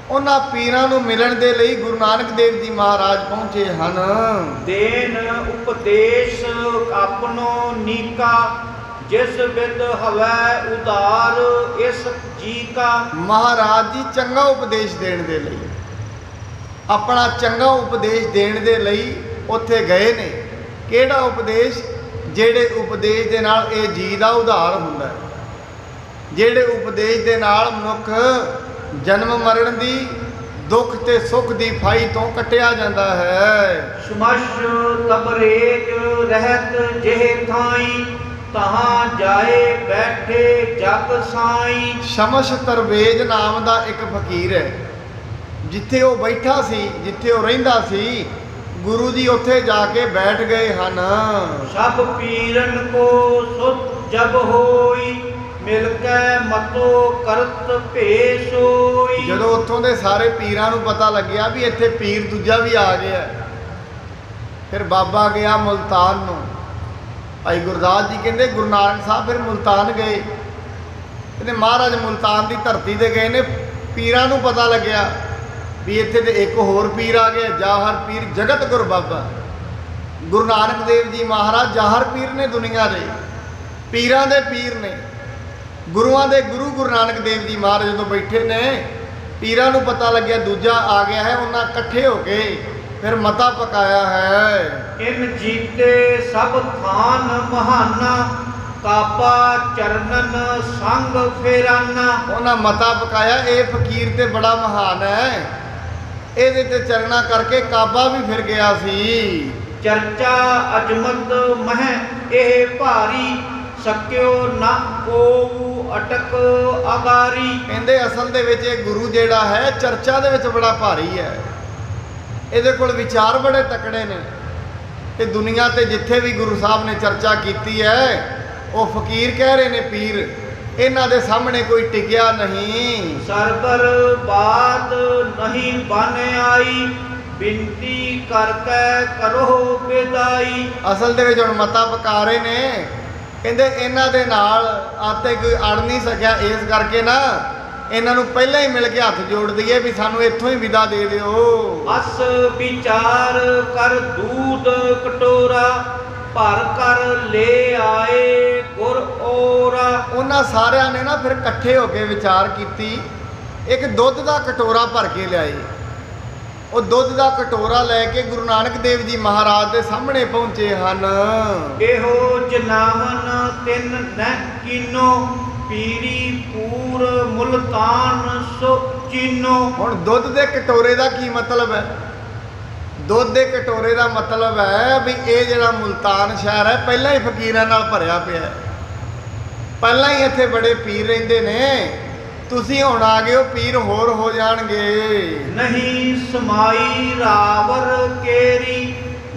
ਉਹਨਾਂ ਪੀਰਾਂ ਨੂੰ ਮਿਲਣ ਦੇ ਲਈ ਗੁਰੂ ਨਾਨਕ ਦੇਵ ਜੀ ਮਹਾਰਾਜ ਪਹੁੰਚੇ ਹਨ। ਦੇਨ ਉਪਦੇਸ਼ ਆਪਣੋ ਨੀਕਾ, ਜਿਸ ਵਿਦ ਹਵੈ ਉਦਾਰ ਇਸ ਜੀ ਕਾ। ਮਹਾਰਾਜ ਜੀ ਚੰਗਾ ਉਪਦੇਸ਼ ਦੇਣ ਦੇ ਲਈ, ਆਪਣਾ ਚੰਗਾ ਉਪਦੇਸ਼ ਦੇਣ ਦੇ ਲਈ ਉੱਥੇ ਗਏ ਨੇ। ਕਿਹੜਾ ਉਪਦੇਸ਼? ਜਿਹੜੇ ਉਪਦੇਸ਼ ਦੇ ਨਾਲ ਇਹ ਜੀ ਦਾ ਉਧਾਰ ਹੁੰਦਾ ਹੈ, ਜਿਹੜੇ ਉਪਦੇਸ਼ ਦੇ ਨਾਲ ਮਨੁੱਖ ਜਨਮ ਮਰਨ ਦੀ, ਦੁੱਖ ਤੇ ਸੁੱਖ ਦੀ ਫਾਈ ਤੋਂ ਕੱਟਿਆ ਜਾਂਦਾ ਹੈ। ਸ਼ਮਸ਼ ਤਬਰੇਜ ਰਹਿਤ ਜਿਹ ਥਾਈ, ਤਹਾਂ ਜਾਏ ਬੈਠੇ ਜਗ ਸਾਈ। ਸ਼ਮਸ਼ ਤਰਵੇਜ ਨਾਮ ਦਾ ਇੱਕ ਫਕੀਰ ਹੈ, ਜਿੱਥੇ ਉਹ ਬੈਠਾ ਸੀ, ਜਿੱਥੇ ਉਹ ਰਹਿੰਦਾ ਸੀ, ਗੁਰੂ ਜੀ ਉੱਥੇ ਜਾ ਕੇ ਬੈਠ ਗਏ ਹਨ। ਸਭ ਪੀਰਨ ਕੋ ਸੁਧ ਜਬ ਹੋਈ, ਮਿਲ ਕੇ ਮਤੋ ਕਰਤ ਭੇਸੋਈ। ਜਦੋਂ ਉੱਥੋਂ ਦੇ ਸਾਰੇ ਪੀਰਾਂ ਨੂੰ ਪਤਾ ਲੱਗਿਆ ਵੀ ਇੱਥੇ ਪੀਰ ਦੂਜਾ ਵੀ ਆ ਗਿਆ, ਫਿਰ ਬਾਬਾ ਗਿਆ ਮੁਲਤਾਨ ਨੂੰ। ਭਾਈ ਗੁਰਦਾਸ ਜੀ ਕਹਿੰਦੇ ਗੁਰੂ ਨਾਨਕ ਸਾਹਿਬ ਫਿਰ ਮੁਲਤਾਨ ਗਏ। ਕਹਿੰਦੇ ਮਹਾਰਾਜ ਮੁਲਤਾਨ ਦੀ ਧਰਤੀ ਤੇ ਗਏ ਨੇ, ਪੀਰਾਂ ਨੂੰ ਪਤਾ ਲੱਗਿਆ ਵੀ ਇੱਥੇ ਤੇ ਇੱਕ ਹੋਰ ਪੀਰ ਆ ਗਿਆ, ਜਾਹਰ ਪੀਰ ਜਗਤ ਗੁਰ ਬਾਬਾ। ਗੁਰੂ ਨਾਨਕ ਦੇਵ ਜੀ ਮਹਾਰਾਜ ਜਾਹਰ ਪੀਰ ਨੇ ਦੁਨੀਆ ਦੇ, ਪੀਰਾਂ ਦੇ ਪੀਰ ਨੇ, ਗੁਰੂਆਂ ਦੇ ਗੁਰੂ। ਗੁਰੂ ਨਾਨਕ ਦੇਵ ਜੀ ਮਹਾਰਾਜ ਜਦੋਂ ਬੈਠੇ ਨੇ, ਪੀਰਾਂ ਨੂੰ ਪਤਾ ਲੱਗਿਆ ਦੂਜਾ ਆ ਗਿਆ ਹੈ। ਉਹਨਾਂ ਇਕੱਠੇ ਹੋ ਕੇ ਫਿਰ ਮਤਾ ਪਕਾਇਆ ਹੈ। ਇਨ ਜੀਤੇ ਸਭ ਥਾਨ ਮਹਾਨਾ, ਕਾਪਾ ਚਰਨਨ ਸੰਗ ਫੇਰਾਨਾ। ਉਹਨਾਂ ਮਤਾ ਪਕਾਇਆ ਇਹ ਫਕੀਰ ਤੇ ਬੜਾ ਮਹਾਨ ਹੈ, ਇਹਦੇ ਤੇ ਚਰਨਾ ਕਰਕੇ ਕਾਬਾ ਵੀ ਫਿਰ ਗਿਆ ਸੀ। ਚਰਚਾ ਅਜਮਤ ਮਹਿ ਇਹ ਭਾਰੀ, ਸਕਿਓ ਨਾ ਕੋ ਅਟਕ ਅਗਾਰੀ। ਕਹਿੰਦੇ ਅਸਲ ਦੇ ਵਿੱਚ ਇਹ ਗੁਰੂ ਜਿਹੜਾ ਹੈ ਚਰਚਾ ਦੇ ਵਿੱਚ ਬੜਾ ਭਾਰੀ ਹੈ, ਇਹਦੇ ਕੋਲ ਵਿਚਾਰ ਬੜੇ ਤਕੜੇ ਨੇ। ਤੇ ਦੁਨੀਆ ਤੇ ਜਿੱਥੇ ਵੀ ਗੁਰੂ ਸਾਹਿਬ ਨੇ ਚਰਚਾ ਕੀਤੀ ਹੈ, ਉਹ ਫਕੀਰ ਕਹਿ ਰਹੇ ਨੇ ਪੀਰ, ਇਹਨਾਂ ਦੇ ਸਾਹਮਣੇ ਕੋਈ ਟਿਕਿਆ ਨਹੀਂ। ਸਰਬਰ ਬਾਤ ਨਹੀਂ ਬਨ ਆਈ, ਬਿਨਤੀ ਕਰਕੇ ਕਰੋ ਵਿਦਾਈ। ਅਸਲ ਦੇ ਵਿੱਚ ਹੁਣ ਮਤਾ ਪਕਾ ਰਹੇ ਨੇ, ਕਹਿੰਦੇ ਇਹਨਾਂ ਦੇ ਨਾਲ ਆਤੇ ਕੋਈ ਅੜ ਨਹੀਂ ਸਕਿਆ, ਇਸ ਕਰਕੇ ਨਾ ਇਹਨਾਂ ਨੂੰ ਪਹਿਲਾਂ ਹੀ ਮਿਲ ਕੇ ਹੱਥ ਜੋੜ ਦਈਏ ਵੀ ਸਾਨੂੰ ਇੱਥੋਂ ਹੀ ਵਿਦਾ ਦੇ ਦਿਓ। ਅਸ ਵਿਚਾਰ ਕਰ ਦੂਧ ਕਟੋਰਾ, ਭਰ ਕਰ ਲੈ ਆਏ ਗੁਰ ਓਰਾ। ਉਹਨਾਂ ਸਾਰਿਆਂ ਨੇ ਨਾ ਫਿਰ ਇਕੱਠੇ ਹੋ ਕੇ ਵਿਚਾਰ ਕੀਤੀ, ਇੱਕ ਦੁੱਧ ਦਾ ਕਟੋਰਾ ਭਰ ਕੇ ਲਿਆਏ। ਉਹ ਦੁੱਧ ਦਾ ਕਟੋਰਾ ਲੈ ਕੇ ਗੁਰੂ ਨਾਨਕ ਦੇਵ ਜੀ ਮਹਾਰਾਜ ਦੇ ਸਾਹਮਣੇ ਪਹੁੰਚੇ ਹਨ। ਇਹੋ ਜਨਾਵਨ ਤਿੰਨ ਨਹਿ ਕੀਨੋ, ਪੀਰੀ ਪੂਰ ਮੁਲਤਾਨ ਸੋ ਚੀਨੋ। ਹੁਣ ਦੁੱਧ ਦੇ ਕਟੋਰੇ ਦਾ ਕੀ ਮਤਲਬ ਹੈ? ਦੁੱਧ ਦੇ ਕਟੋਰੇ ਦਾ ਮਤਲਬ ਹੈ ਵੀ ਇਹ ਜਿਹੜਾ ਮੁਲਤਾਨ ਸ਼ਹਿਰ ਹੈ ਪਹਿਲਾਂ ਹੀ ਫਕੀਰਾਂ ਨਾਲ ਭਰਿਆ ਪਿਆ ਹੈ, ਪਹਿਲਾਂ ਹੀ ਇੱਥੇ ਬੜੇ ਪੀਰ ਰਹਿੰਦੇ ਨੇ, ਤੁਸੀਂ ਹੁਣ ਆ ਗਏ ਹੋ, ਪੀਰ ਹੋਰ ਹੋ ਜਾਣਗੇ। ਨਹੀਂ ਸਮਾਈ ਰਾਵਰ ਕੇਰੀ,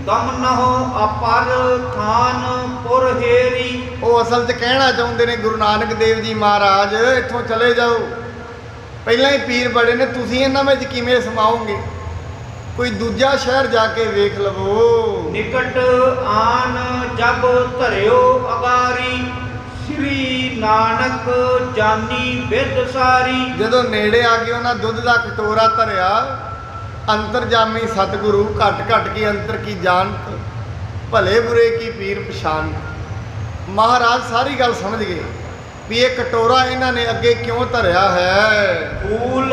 ਦਮਨਹੁ ਅਪਰ ਖਾਨ ਪੁਰ ਹੇਰੀ। ਉਹ ਅਸਲ 'ਚ ਕਹਿਣਾ ਚਾਹੁੰਦੇ ਨੇ ਗੁਰੂ ਨਾਨਕ ਦੇਵ ਜੀ ਮਹਾਰਾਜ, ਇੱਥੋਂ ਚਲੇ ਜਾਓ, ਪਹਿਲਾਂ ਹੀ ਪੀਰ ਬੜੇ ਨੇ, ਤੁਸੀਂ ਇਹਨਾਂ ਵਿੱਚ ਕਿਵੇਂ ਸਮਾਓਗੇ? ਕੋਈ ਦੂਜਾ ਸ਼ਹਿਰ ਜਾ ਕੇ ਵੇਖ ਲਵੋ। ਨਿਕਟ ਆਨ ਜਬ ਧਰਿਓ ਅਗਾਰੀ, ਸ੍ਰੀ ਨਾਨਕ ਜਾਨੀ ਬਿਦ ਸਾਰੀ। ਜਦੋਂ ਨੇੜੇ ਆ ਕੇ ਉਹਨਾਂ ਦੁੱਧ ਦਾ ਕਟੋਰਾ ਧਰਿਆ, ਅੰਤਰਜਾਮੀ ਸਤਿਗੁਰੂ ਘਟ ਘਟ ਕੀ ਅੰਤਰ ਕੀ ਜਾਣਤ, ਭਲੇ ਬੁਰੇ ਕੀ ਪੀਰ ਪਛਾਣ। ਮਹਾਰਾਜ ਸਾਰੀ ਗੱਲ ਸਮਝ ਗਏ ਵੀ ਇਹ ਕਟੋਰਾ ਇਹਨਾਂ ਨੇ ਅੱਗੇ ਕਿਉਂ ਧਰਿਆ ਹੈ। ਫੂਲ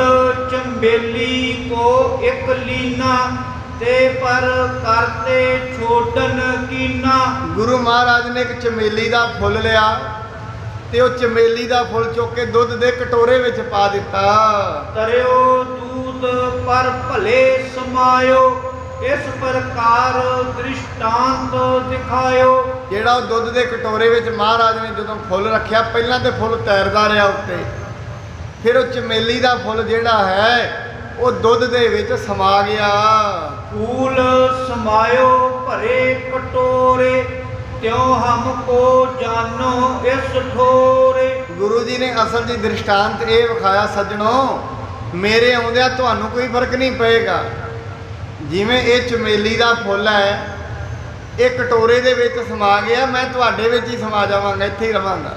ਚੰਬੇਲੀ ਕੋ ਇੱਕ ਲੀਨਾ, ਤੇ ਪਰ ਕਰਤੇ ਛੋਟਨ ਕੀਨਾ। ਗੁਰੂ ਮਹਾਰਾਜ ਨੇ ਇੱਕ ਚਮੇਲੀ ਦਾ ਫੁੱਲ ਲਿਆ ਤੇ ਉਹ ਚਮੇਲੀ ਦਾ ਫੁੱਲ ਚੁੱਕ ਕੇ ਦੁੱਧ ਦੇ ਕਟੋਰੇ ਵਿੱਚ ਪਾ ਦਿੱਤਾ। ਤਰਿਓ ਦੂਧ ਪਰ ਭਲੇ ਸਮਾਇਓ, ਇਸ ਪ੍ਰਕਾਰ ਦ੍ਰਿਸ਼ਟਾਂਤ ਦਿਖਾਇਓ। ਜਿਹੜਾ ਉਹ ਦੁੱਧ ਦੇ ਕਟੋਰੇ ਵਿੱਚ ਮਹਾਰਾਜ ਨੇ ਜਦੋਂ ਫੁੱਲ ਰੱਖਿਆ, ਪਹਿਲਾਂ ਤੇ ਫੁੱਲ ਤੈਰਦਾ ਰਿਹਾ ਉੱਤੇ, ਫਿਰ ਉਹ ਚਮੇਲੀ ਦਾ ਫੁੱਲ ਜਿਹੜਾ ਹੈ ਉਹ ਦੁੱਧ ਦੇ ਵਿੱਚ ਸਮਾ ਗਿਆ। ਫੂਲ ਸਮਾਇਓ ਭਰੇ ਕਟੋਰੇ, ਤਿਉ ਹਮ ਕੋ ਜਾਨੋ ਇਸ ਠੋਰੇ। ਗੁਰੂ ਜੀ ਨੇ ਅਸਲ ਦੀ ਦ੍ਰਿਸ਼ਟਾਂਤ ਇਹ ਵਿਖਾਇਆ, ਸੱਜਣੋ ਮੇਰੇ ਆਉਂਦਿਆਂ ਤੁਹਾਨੂੰ ਕੋਈ ਫਰਕ ਨਹੀਂ ਪਏਗਾ। ਜਿਵੇਂ ਇਹ ਚਮੇਲੀ ਦਾ ਫੁੱਲ ਹੈ, ਇਹ ਕਟੋਰੇ ਦੇ ਵਿੱਚ ਸਮਾ ਗਿਆ, ਮੈਂ ਤੁਹਾਡੇ ਵਿੱਚ ਹੀ ਸਮਾ ਜਾਵਾਂਗਾ, ਇੱਥੇ ਹੀ ਰਵਾਂਗਾ।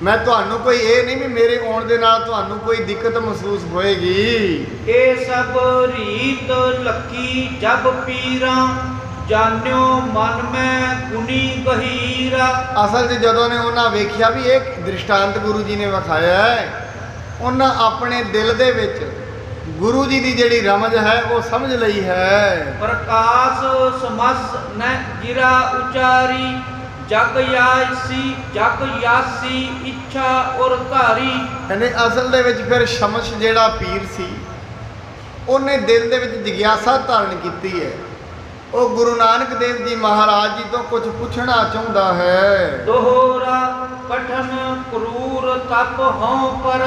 ਮੈਂ ਤੁਹਾਨੂੰ ਕੋਈ ਇਹ ਨਹੀਂ ਵੀ ਮੇਰੇ ਆਉਣ ਦੇ ਨਾਲ ਤੁਹਾਨੂੰ ਕੋਈ ਦਿੱਕਤ ਮਹਿਸੂਸ ਹੋਏਗੀ। ਇਹ ਸਭ ਰੀਤ ਲੱਕੀ ਜਬ ਪੀਰਾਂ, ਜਾਣਿਓ ਮਨ ਮੈਂ ਗੁਨੀ ਗਹੀਰਾ। ਅਸਲ 'ਚ ਜਦੋਂ ਨੇ ਉਹਨਾਂ ਵੇਖਿਆ ਵੀ ਇਹ ਦ੍ਰਿਸ਼ਟਾਂਤ ਗੁਰੂ ਜੀ ਨੇ ਵਿਖਾਇਆ ਹੈ, ਉਹਨਾਂ ਆਪਣੇ ਦਿਲ ਦੇ ਵਿੱਚ ਗੁਰੂ ਜੀ ਦੀ ਜਿਹੜੀ ਰਮਜ ਹੈ ਉਹ ਸਮਝ ਲਈ ਹੈ। ਪ੍ਰਕਾਸ਼ ਸਮਸ ਨ ਗਿਰਾ ਉਚਾਰੀ, ਜਗ ਯਾਸੀ ਇੱਛਾ ਔਰ ਧਾਰੀ। ਕਹਿੰਦੇ ਅਸਲ ਦੇ ਵਿੱਚ ਫਿਰ ਸ਼ਮਸ ਜਿਹੜਾ ਪੀਰ ਸੀ, ਉਹਨੇ ਦਿਲ ਦੇ ਵਿੱਚ ਜਿਗਿਆਸਾ ਧਾਰਨ ਕੀਤੀ ਹੈ। ਉਹ ਗੁਰੂ ਨਾਨਕ ਦੇਵ ਜੀ ਮਹਾਰਾਜ ਜੀ ਤੋਂ ਕੁਝ ਪੁੱਛਣਾ ਚਾਹੁੰਦਾ ਹੈ। ਦੋਹਰਾ ਪਠਨ ਕਰੂਰ ਤਪ ਹਉ ਪਰ,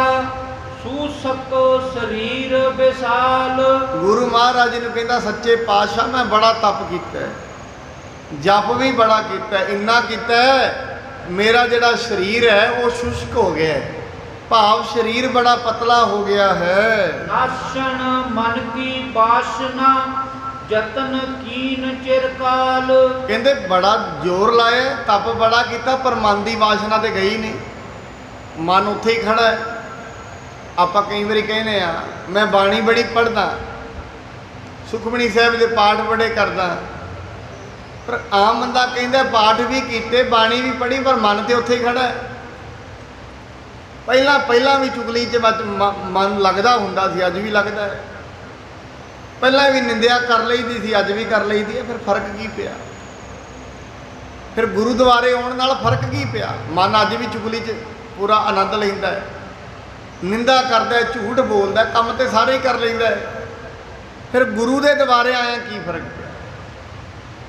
ਸੂਸਕ ਸਰੀਰ ਵਿਸਾਲ। ਗੁਰੂ ਮਹਾਰਾਜ ਨੂੰ ਕਹਿੰਦਾ, ਸੱਚੇ ਪਾਤਸ਼ਾਹ ਮੈਂ ਬੜਾ ਤਪ ਕੀਤਾ, ਜਪ ਵੀ ਬੜਾ ਕੀਤਾ, ਇੰਨਾ ਕੀਤਾ ਮੇਰਾ ਜਿਹੜਾ ਸਰੀਰ ਹੈ ਉਹ ਸ਼ੁਸ਼ਕ ਹੋ ਗਿਆ ਹੈ, ਭਾਵ ਸਰੀਰ ਬੜਾ ਪਤਲਾ ਹੋ ਗਿਆ ਹੈ। ਨਾਸ਼ਨ ਮਨ ਕੀ ਬਾਸ਼ਨਾ, ਜਤਨ ਕੀਨ ਚਿਰਕਾਲ। ਕਹਿੰਦੇ ਬੜਾ ਜ਼ੋਰ ਲਾਇਆ, ਤਪ ਬੜਾ ਕੀਤਾ, ਪਰ ਮਨ ਦੀ ਵਾਸ਼ਨਾ ਤੇ ਗਈ ਨਹੀਂ, ਮਨ ਉੱਥੇ ਹੀ ਖੜਾ ਹੈ। ਆਪਾਂ ਕਈ ਵਾਰੀ ਕਹਿੰਦੇ ਆ ਮੈਂ ਬਾਣੀ ਬੜੀ ਪੜ੍ਹਦਾ, ਸੁਖਮਨੀ ਸਾਹਿਬ ਦੇ ਪਾਠ ਬੜੇ ਕਰਦਾ, ਪਰ ਆਮ ਬੰਦਾ ਕਹਿੰਦਾ ਪਾਠ ਵੀ ਕੀਤੇ, ਬਾਣੀ ਵੀ ਪੜ੍ਹੀ, ਪਰ ਮਨ ਤੇ ਉੱਥੇ ਹੀ ਖੜਾ ਹੈ। ਪਹਿਲਾਂ ਵੀ ਚੁਗਲੀ 'ਚ ਮਨ ਲੱਗਦਾ ਹੁੰਦਾ ਸੀ, ਅੱਜ ਵੀ ਲੱਗਦਾ ਹੈ। ਪਹਿਲਾਂ ਵੀ ਨਿੰਦਿਆ ਕਰ ਲਈਦੀ ਸੀ, ਅੱਜ ਵੀ ਕਰ ਲਈਦੀ ਹੈ। ਫਿਰ ਫਰਕ ਕੀ ਪਿਆ? ਫਿਰ ਗੁਰਦੁਆਰੇ ਆਉਣ ਨਾਲ ਫਰਕ ਕੀ ਪਿਆ? ਮਨ ਅੱਜ ਵੀ ਚੁਗਲੀ 'ਚ ਪੂਰਾ ਆਨੰਦ ਲੈਂਦਾ ਹੈ, ਨਿੰਦਾ ਕਰਦਾ, ਝੂਠ ਬੋਲਦਾ, ਕੰਮ ਤੇ ਸਾਰੇ ਹੀ ਕਰ ਲੈਂਦਾ ਹੈ। ਫਿਰ ਗੁਰੂ ਦੇ ਦੁਆਰੇ ਆਇਆ ਕੀ ਫਰਕ ਪਿਆ?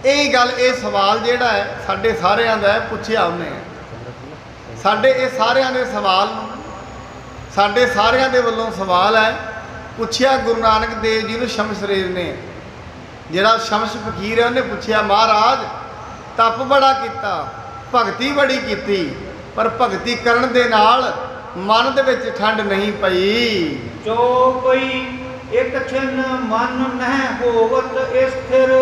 ਇਹ ਗੱਲ, ਇਹ ਸਵਾਲ ਜਿਹੜਾ ਹੈ ਸਾਡੇ ਸਾਰਿਆਂ ਦਾ ਹੈ, ਪੁੱਛਿਆ ਉਹਨੇ। ਸਾਡੇ ਇਹ ਸਾਰਿਆਂ ਦੇ ਸਵਾਲ ਨੂੰ, ਸਾਡੇ ਸਾਰਿਆਂ ਦੇ ਵੱਲੋਂ ਸਵਾਲ ਹੈ, ਪੁੱਛਿਆ ਗੁਰੂ ਨਾਨਕ ਦੇਵ ਜੀ ਨੂੰ ਸ਼ਮਸ਼ਰੇਰ ਨੇ। ਜਿਹੜਾ ਸ਼ਮਸ ਫਕੀਰ ਹੈ ਉਹਨੇ ਪੁੱਛਿਆ, ਮਹਾਰਾਜ ਤਪ ਬੜਾ ਕੀਤਾ, ਭਗਤੀ ਬੜੀ ਕੀਤੀ, ਪਰ ਭਗਤੀ ਕਰਨ ਦੇ ਨਾਲ ਮਨ ਦੇ ਵਿੱਚ ਠੰਡ ਨਹੀਂ ਪਈ। ਜੋ ਕੋਈ ਇੱਕ ਛਿਨ ਮਨ ਨਹਿ ਹੋਵਤ ਸਥਿਰ,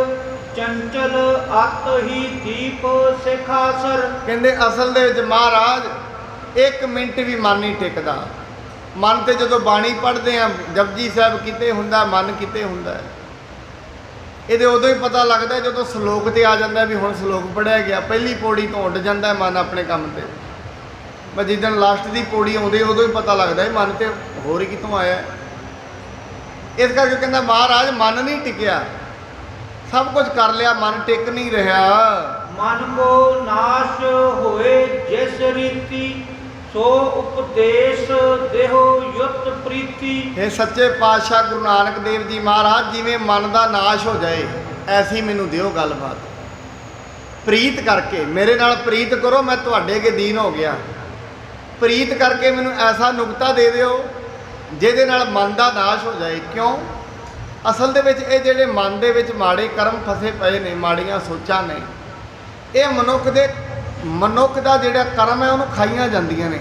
ਚੰਚਲ ਅਤ ਹੀ ਦੀਪ ਸਿਖਾਸਰ। ਕਹਿੰਦੇ ਅਸਲ ਦੇ ਵਿੱਚ ਮਹਾਰਾਜ ਇੱਕ ਮਿੰਟ ਵੀ ਮਨ ਨਹੀਂ ਟਿਕਦਾ। ਮਨ ਤੇ ਜਦੋਂ ਬਾਣੀ ਪੜ੍ਹਦੇ ਆ, ਜਪਜੀ ਸਾਹਿਬ ਕਿਤੇ ਹੁੰਦਾ, ਮਨ ਕਿਤੇ ਹੁੰਦਾ ਹੈ। ਇਹਦੇ ਉਦੋਂ ਹੀ ਪਤਾ ਲੱਗਦਾ ਜਦੋਂ ਸ਼ਲੋਕ ਤੇ ਆ ਜਾਂਦਾ ਵੀ ਹੁਣ ਸ਼ਲੋਕ ਪੜ੍ਹਿਆ ਗਿਆ। ਪਹਿਲੀ ਪੌੜੀ ਤੋਂ ਉੱਡ ਜਾਂਦਾ ਮਨ ਆਪਣੇ ਕੰਮ ਤੇ। ਮੈਂ ਜਿੱਦਣ ਲਾਸਟ ਦੀ ਪੌੜੀ ਆਉਂਦੀ ਉਦੋਂ ਹੀ ਪਤਾ ਲੱਗਦਾ ਇਹ ਮਨ ਤੇ ਹੋਰ ਹੀ ਕਿਤੋਂ ਆਇਆ। ਇਸ ਕਰਕੇ ਕਹਿੰਦਾ ਮਹਾਰਾਜ ਮਨ ਨਹੀਂ ਟਿਕਿਆ, ਸਭ ਕੁਝ ਕਰ ਲਿਆ, ਮਨ ਟਿਕ ਨਹੀਂ ਰਿਹਾ। ਮਨ ਕੋ ਨਾਸ਼ ਹੋਏ ਜਿਸ ਰੀਤੀ, ਸੋ ਉਪਦੇਸ਼ ਦੇਹੋ ਯੁਤ ਪ੍ਰੀਤੀ। ਇਹ ਸੱਚੇ ਪਾਤਸ਼ਾਹ ਗੁਰੂ ਨਾਨਕ ਦੇਵ ਜੀ ਮਹਾਰਾਜ ਜਿਵੇਂ ਮਨ ਦਾ ਨਾਸ਼ ਹੋ ਜਾਏ ਐਸੀ ਮੈਨੂੰ ਦਿਓ ਗੱਲਬਾਤ। ਪ੍ਰੀਤ ਕਰਕੇ ਮੇਰੇ ਨਾਲ ਪ੍ਰੀਤ ਕਰੋ, ਮੈਂ ਤੁਹਾਡੇ ਅੱਗੇ ਦੀਨ ਹੋ ਗਿਆ। ਪ੍ਰੀਤ ਕਰਕੇ ਮੈਨੂੰ ਐਸਾ ਨੁਕਤਾ ਦੇ ਦਿਓ ਜਿਹਦੇ ਨਾਲ ਮਨ ਦਾ ਨਾਸ਼ ਹੋ ਜਾਏ। ਕਿਉਂ? ਅਸਲ ਦੇ ਵਿੱਚ ਇਹ ਜਿਹੜੇ ਮਨ ਦੇ ਵਿੱਚ ਮਾੜੇ ਕਰਮ ਫਸੇ ਪਏ ਨੇ, ਮਾੜੀਆਂ ਸੋਚਾਂ ਨੇ, ਇਹ ਮਨੁੱਖ ਦਾ ਜਿਹੜਾ ਕਰਮ ਹੈ ਉਹਨੂੰ ਖਾਈਆਂ ਜਾਂਦੀਆਂ ਨੇ।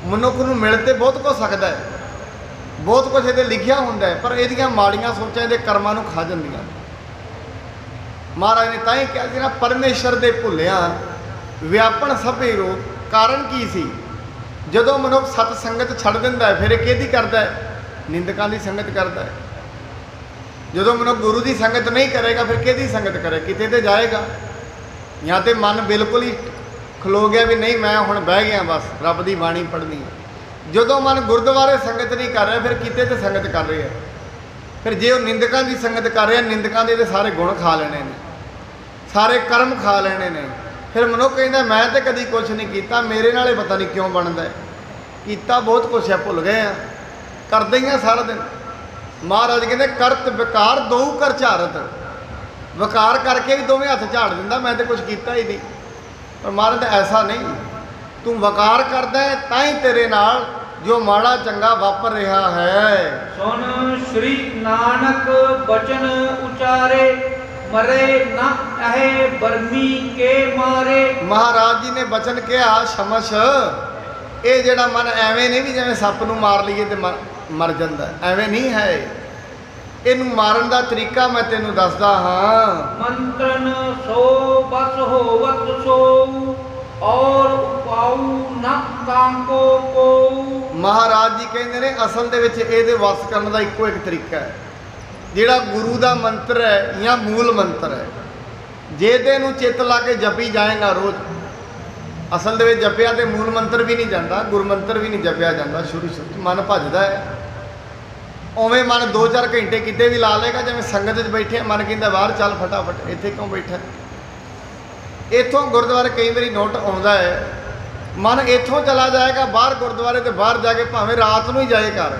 ਮਨੁੱਖ ਨੂੰ ਮਿਲ ਤੇ ਬਹੁਤ ਕੁਝ ਸਕਦਾ ਹੈ, ਬਹੁਤ ਕੁਝ ਇਹਦੇ ਲਿਖਿਆ ਹੁੰਦਾ ਹੈ, ਪਰ ਇਹਦੀਆਂ ਮਾੜੀਆਂ ਸੋਚਾਂ ਇਹਦੇ ਕਰਮਾਂ ਨੂੰ ਖਾ ਜਾਂਦੀਆਂ। ਮਹਾਰਾਜ ਨੇ ਤਾਂ ਹੀ ਕਿਹਾ ਸੀ ਨਾ, ਪਰਮੇਸ਼ਰ ਦੇ ਭੁੱਲਿਆ ਵਿਆਪਣ ਸਭੇ ਰੋਗ। ਕਾਰਨ ਕੀ ਸੀ? ਜਦੋਂ ਮਨੁੱਖ ਸਤ ਸੰਗਤ ਛੱਡ ਦਿੰਦਾ ਹੈ ਫਿਰ ਇਹ ਕਿਹਦੀ ਕਰਦਾ ਹੈ? ਨਿੰਦਕਾਂ ਦੀ ਸੰਗਤ ਕਰਦਾ ਹੈ। ਜਦੋਂ ਮਨੁੱਖ ਗੁਰੂ ਦੀ ਸੰਗਤ ਨਹੀਂ ਕਰੇਗਾ ਫਿਰ ਕਿਹਦੀ ਸੰਗਤ ਕਰੇ? ਕਿਤੇ ਤੇ ਜਾਏਗਾ। ਜਾਂ ਤੇ ਮਨ ਬਿਲਕੁਲ ਹੀ ਖਲੋ ਗਿਆ ਵੀ ਨਹੀਂ ਮੈਂ ਹੁਣ ਬਹਿ ਗਿਆ, ਬਸ ਰੱਬ ਦੀ ਬਾਣੀ ਪੜ੍ਹਨੀ ਹੈ। ਜਦੋਂ ਮਨ ਗੁਰਦੁਆਰੇ ਸੰਗਤ ਨਹੀਂ ਕਰ ਰਿਹਾ ਫਿਰ ਕਿਤੇ ਤੇ ਸੰਗਤ ਕਰ ਰਿਹਾ। ਫਿਰ ਜੇ ਉਹ ਨਿੰਦਕਾਂ ਦੀ ਸੰਗਤ ਕਰ ਰਿਹਾ, ਨਿੰਦਕਾਂ ਦੇ ਤੇ ਸਾਰੇ ਗੁਣ ਖਾ ਲੈਣੇ ਨੇ, ਸਾਰੇ ਕਰਮ ਖਾ ਲੈਣੇ ਨੇ। ਫਿਰ ਮਨੁੱਖ ਕਹਿੰਦਾ ਮੈਂ ਤੇ ਕਦੀ ਕੁਛ ਨਹੀਂ ਕੀਤਾ, ਮੇਰੇ ਨਾਲ ਇਹ ਪਤਾ ਨਹੀਂ ਕਿਉਂ ਬਣਦਾ ਹੈ। ਕੀਤਾ ਬਹੁਤ ਕੁਛ ਹੈ, ਭੁੱਲ ਗਏ ਆ, ਕਰਦੇ ਹੀ ਆ ਸਾਰਾ ਦਿਨ। ਮਹਾਰਾਜ ਕਹਿੰਦੇ ਕਰਤ ਵਿਕਾਰ ਦੋ ਕਰ ਝਾਰਤ। ਵਿਕਾਰ ਕਰਕੇ ਵੀ ਦੋਵੇਂ ਹੱਥ ਝਾੜ ਦਿੰਦਾ, ਮੈਂ ਤੇ ਕੁਛ ਕੀਤਾ ਹੀ ਨਹੀਂ। ਪਰ ਮਹਾਰਾਜ ਦਾ ਐਸਾ ਨਹੀਂ, ਤੂੰ ਵਿਕਾਰ ਕਰਦਾ ਹੈ ਤਾਂ ਹੀ ਤੇਰੇ ਨਾਲ ਜੋ ਮਾੜਾ ਚੰਗਾ ਵਾਪਰ ਰਿਹਾ ਹੈ। ਸੁਣ ਸ਼੍ਰੀ ਨਾਨਕ ਬਚਨ ਉਚਾਰੇ, ਮਰੇ ਨਾ ਅਹੇ ਬਰਮੀ ਕੇ ਮਾਰੇ। ਮਹਾਰਾਜ ਜੀ ਨੇ ਬਚਨ ਕਿਹਾ ਸ਼ਮਸ਼, ਇਹ ਜਿਹੜਾ ਮਨ ਐਵੇਂ ਨਹੀਂ ਵੀ ਜਿਵੇਂ ਸੱਪ ਨੂੰ ਮਾਰ ਲਈਏ ਤੇ ਮਰ ਜਾਂਦਾ, ਐਵੇਂ ਨਹੀਂ ਹੈ। ਇਹਨੂੰ ਮਾਰਨ ਦਾ ਤਰੀਕਾ ਮੈਂ ਤੈਨੂੰ ਦੱਸਦਾ ਹਾਂ। ਮੰਤਰਨ ਸੋ ਬਸ ਹੋਵਤ ਸੋ, ਔਰ ਉਪਾਉ ਨ ਕਾਂਕੋ ਕੋ। ਮਹਾਰਾਜ ਜੀ ਕਹਿੰਦੇ ਨੇ ਅਸਲ ਦੇ ਵਿੱਚ ਇਹਦੇ ਵਸ ਕਰਨ ਦਾ ਇੱਕੋ ਇੱਕ ਤਰੀਕਾ ਹੈ, ਜਿਹੜਾ ਗੁਰੂ ਦਾ ਮੰਤਰ ਹੈ ਜਾਂ ਮੂਲ ਮੰਤਰ ਹੈ। ਜੇ ਤੇ ਇਹਨੂੰ ਚਿੱਤ ਲਾ ਕੇ ਜਪੀ ਜਾਏਗਾ ਰੋਜ਼, ਅਸਲ ਦੇ ਵਿੱਚ ਜਪਿਆ ਤੇ ਮੂਲ ਮੰਤਰ ਵੀ ਨਹੀਂ ਜਾਂਦਾ, ਗੁਰੂ ਮੰਤਰ ਵੀ ਨਹੀਂ ਜਪਿਆ ਜਾਂਦਾ। ਸ਼ੁਰੂ ਮਨ ਭੱਜਦਾ ਹੈ, ਉਵੇਂ ਮਨ 2-4 ਘੰਟੇ ਕਿਤੇ ਵੀ ਲਾ ਲੇਗਾ। ਜਿਵੇਂ ਸੰਗਤ 'ਚ ਬੈਠੇ ਮਨ ਕਹਿੰਦਾ ਬਾਹਰ ਚੱਲ ਫਟਾਫਟ, ਇੱਥੇ ਕਿਉਂ ਬੈਠਾ? ਇੱਥੋਂ ਗੁਰਦੁਆਰੇ ਕਈ ਵਾਰੀ ਨੋਟ ਆਉਂਦਾ ਹੈ, ਮਨ ਇੱਥੋਂ ਚਲਾ ਜਾਏਗਾ ਬਾਹਰ ਗੁਰਦੁਆਰੇ ਤੇ ਬਾਹਰ ਜਾ ਕੇ ਭਾਵੇਂ ਰਾਤ ਨੂੰ ਹੀ ਜਾਏ ਘਰ,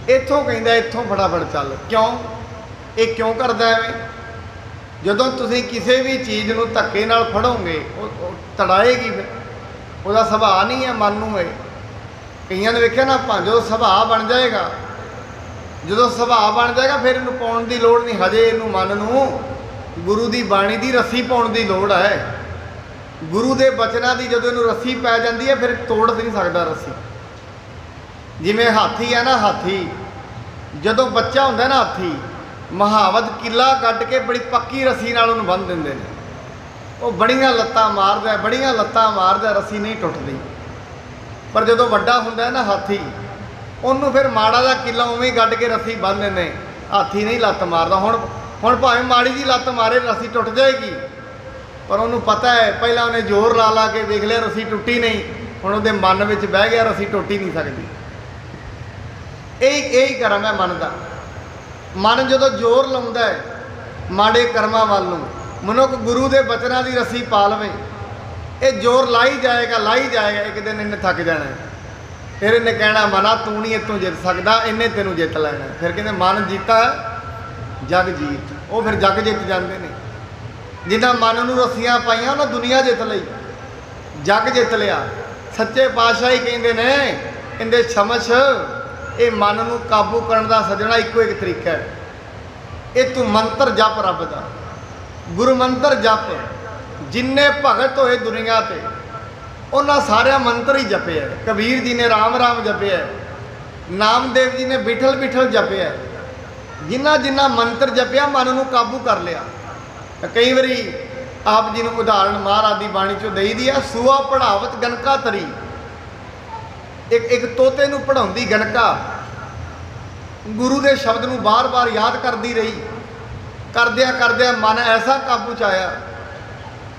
ਇੱਥੋਂ ਕਹਿੰਦਾ ਇੱਥੋਂ ਫਟਾਫਟ ਚੱਲ। ਕਿਉਂ? ਇਹ ਕਿਉਂ ਕਰਦਾ ਐਵੇਂ? ਜਦੋਂ ਤੁਸੀਂ ਕਿਸੇ ਵੀ ਚੀਜ਼ ਨੂੰ ਧੱਕੇ ਨਾਲ ਫੜੋਗੇ ਉਹ ਤੜਾਏਗੀ, ਫਿਰ ਉਹਦਾ ਸੁਭਾਅ ਨਹੀਂ ਹੈ, ਮਨ ਨੂੰ ਹੈ। ਕਈਆਂ ਨੇ ਵੇਖਿਆ ਨਾ, ਭਾਂਜੋ ਸੁਭਾਅ ਬਣ ਜਾਏਗਾ। ਜਦੋਂ ਸੁਭਾਅ ਬਣ ਜਾਏਗਾ ਫਿਰ ਇਹਨੂੰ ਪਾਉਣ ਦੀ ਲੋੜ ਨਹੀਂ, ਹਜੇ ਇਹਨੂੰ ਮਨ ਨੂੰ ਗੁਰੂ ਦੀ ਬਾਣੀ ਦੀ ਰੱਸੀ ਪਾਉਣ ਦੀ ਲੋੜ ਹੈ। ਗੁਰੂ ਦੇ ਬਚਨਾਂ ਦੀ ਜਦੋਂ ਇਹਨੂੰ ਰੱਸੀ ਪੈ ਜਾਂਦੀ ਹੈ ਫਿਰ ਤੋੜ ਨਹੀਂ ਸਕਦਾ ਰੱਸੀ। ਜਿਵੇਂ ਹਾਥੀ ਹੈ ਨਾ, ਹਾਥੀ ਜਦੋਂ ਬੱਚਾ ਹੁੰਦਾ ਨਾ, ਹਾਥੀ ਮਹਾਵਤ ਕਿੱਲਾ ਕੱਢ ਕੇ ਬੜੀ ਪੱਕੀ ਰੱਸੀ ਨਾਲ ਉਹਨੂੰ ਬੰਨ੍ਹ ਦਿੰਦੇ ਨੇ। ਉਹ ਬੜੀਆਂ ਲੱਤਾਂ ਮਾਰਦਾ, ਬੜੀਆਂ ਲੱਤਾਂ ਮਾਰਦਾ, ਰੱਸੀ ਨਹੀਂ ਟੁੱਟਦੀ। ਪਰ ਜਦੋਂ ਵੱਡਾ ਹੁੰਦਾ ਹੈ ਨਾ ਹਾਥੀ, ਉਹਨੂੰ ਫਿਰ ਮਾੜਾ ਦਾ ਕਿੱਲਾ ਉਵੇਂ ਹੀ ਗੱਡ ਕੇ ਰੱਸੀ ਬੰਨ੍ਹ ਦਿੰਦੇ। ਹਾਥੀ ਨਹੀਂ ਲੱਤ ਮਾਰਦਾ। ਹੁਣ ਭਾਵੇਂ ਮਾੜੀ ਜੀ ਲੱਤ ਮਾਰੇ ਰੱਸੀ ਟੁੱਟ ਜਾਏਗੀ, ਪਰ ਉਹਨੂੰ ਪਤਾ ਹੈ ਪਹਿਲਾਂ ਉਹਨੇ ਜ਼ੋਰ ਲਾ ਕੇ ਵੇਖ ਲਿਆ ਰੱਸੀ ਟੁੱਟੀ ਨਹੀਂ, ਹੁਣ ਉਹਦੇ ਮਨ ਵਿੱਚ ਬਹਿ ਗਿਆ ਰੱਸੀ ਟੁੱਟ ਹੀ ਨਹੀਂ ਸਕਦੀ। ਇਹੀ ਕਰਮ ਹੈ ਮਨ ਦਾ। ਮਨ ਜਦੋਂ ਜ਼ੋਰ ਲਾਉਂਦਾ ਹੈ ਮਾੜੇ ਕਰਮਾਂ ਵੱਲ ਨੂੰ, ਮਨੁੱਖ ਗੁਰੂ ਦੇ ਬਚਨਾਂ ਦੀ ਰੱਸੀ ਪਾ ਲਵੇ, ਇਹ ਜ਼ੋਰ ਲਾਈ ਜਾਏਗਾ। ਇੱਕ ਦਿਨ ਇਹਨੇ ਥੱਕ ਜਾਣਾ, ਫਿਰ ਇਹਨੇ ਕਹਿਣਾ ਮਨਾ ਤੂੰ ਨਹੀਂ ਇੱਥੋਂ ਜਿੱਤ ਸਕਦਾ, ਇਹਨੇ ਤੈਨੂੰ ਜਿੱਤ ਲੈਣਾ। ਫਿਰ ਕਹਿੰਦੇ ਮਨ ਜੀਤਾ ਜਗ ਜੀਤ, ਉਹ ਫਿਰ ਜਗ ਜਿੱਤ ਜਾਂਦੇ ਨੇ। ਜਿਨ੍ਹਾਂ ਮਨ ਨੂੰ ਰੱਸੀਆਂ ਪਾਈਆਂ ਉਹਨਾਂ ਦੁਨੀਆ ਜਿੱਤ ਲਈ, ਜਗ ਜਿੱਤ ਲਿਆ। ਸੱਚੇ ਪਾਤਸ਼ਾਹ ਹੀ ਕਹਿੰਦੇ ਨੇ ਇਹਦੇ ਸ਼ਮਸ਼, ਇਹ ਮਨ ਨੂੰ ਕਾਬੂ ਕਰਨ ਦਾ ਸੱਜਣਾ ਇੱਕੋ ਇੱਕ ਤਰੀਕਾ ਹੈ, ਇਹ ਤੂੰ ਮੰਤਰ ਜਪ ਰੱਬ ਦਾ, ਗੁਰੂ ਮੰਤਰ ਜਪ। ਜਿੰਨੇ ਭਗਤ ਹੋਏ ਦੁਨੀਆ ਤੇ ਉਹਨਾਂ ਸਾਰਿਆਂ ਮੰਤਰ ਹੀ ਜਪਿਆ। ਕਬੀਰ ਜੀ ਨੇ ਰਾਮ ਰਾਮ ਜਪਿਆ, ਨਾਮਦੇਵ ਜੀ ਨੇ ਬਿਠਲ ਬਿਠਲ ਜਪਿਆ। ਜਿਨ੍ਹਾਂ ਮੰਤਰ ਜਪਿਆ ਮਨ ਨੂੰ ਕਾਬੂ ਕਰ ਲਿਆ। ਕਈ ਵਾਰੀ ਆਪ ਜੀ ਨੂੰ ਉਦਾਹਰਣ ਮਹਾਰਾਜ ਦੀ ਬਾਣੀ ਚੋਂ ਦੇਈ ਦੀ ਆ, ਸੂਆ ਪੜਾਵਤ ਗਨਕਾ ਤਰੀ। ਇੱਕ ਤੋਤੇ ਨੂੰ ਪੜਾਉਂਦੀ ਗਨਕਾ ਗੁਰੂ ਦੇ ਸ਼ਬਦ ਨੂੰ ਬਾਰ-ਬਾਰ ਯਾਦ ਕਰਦੀ ਰਹੀ। ਕਰਦਿਆਂ ਕਰਦਿਆਂ ਮਨ ਐਸਾ ਕਾਬੂ 'ਚ ਆਇਆ,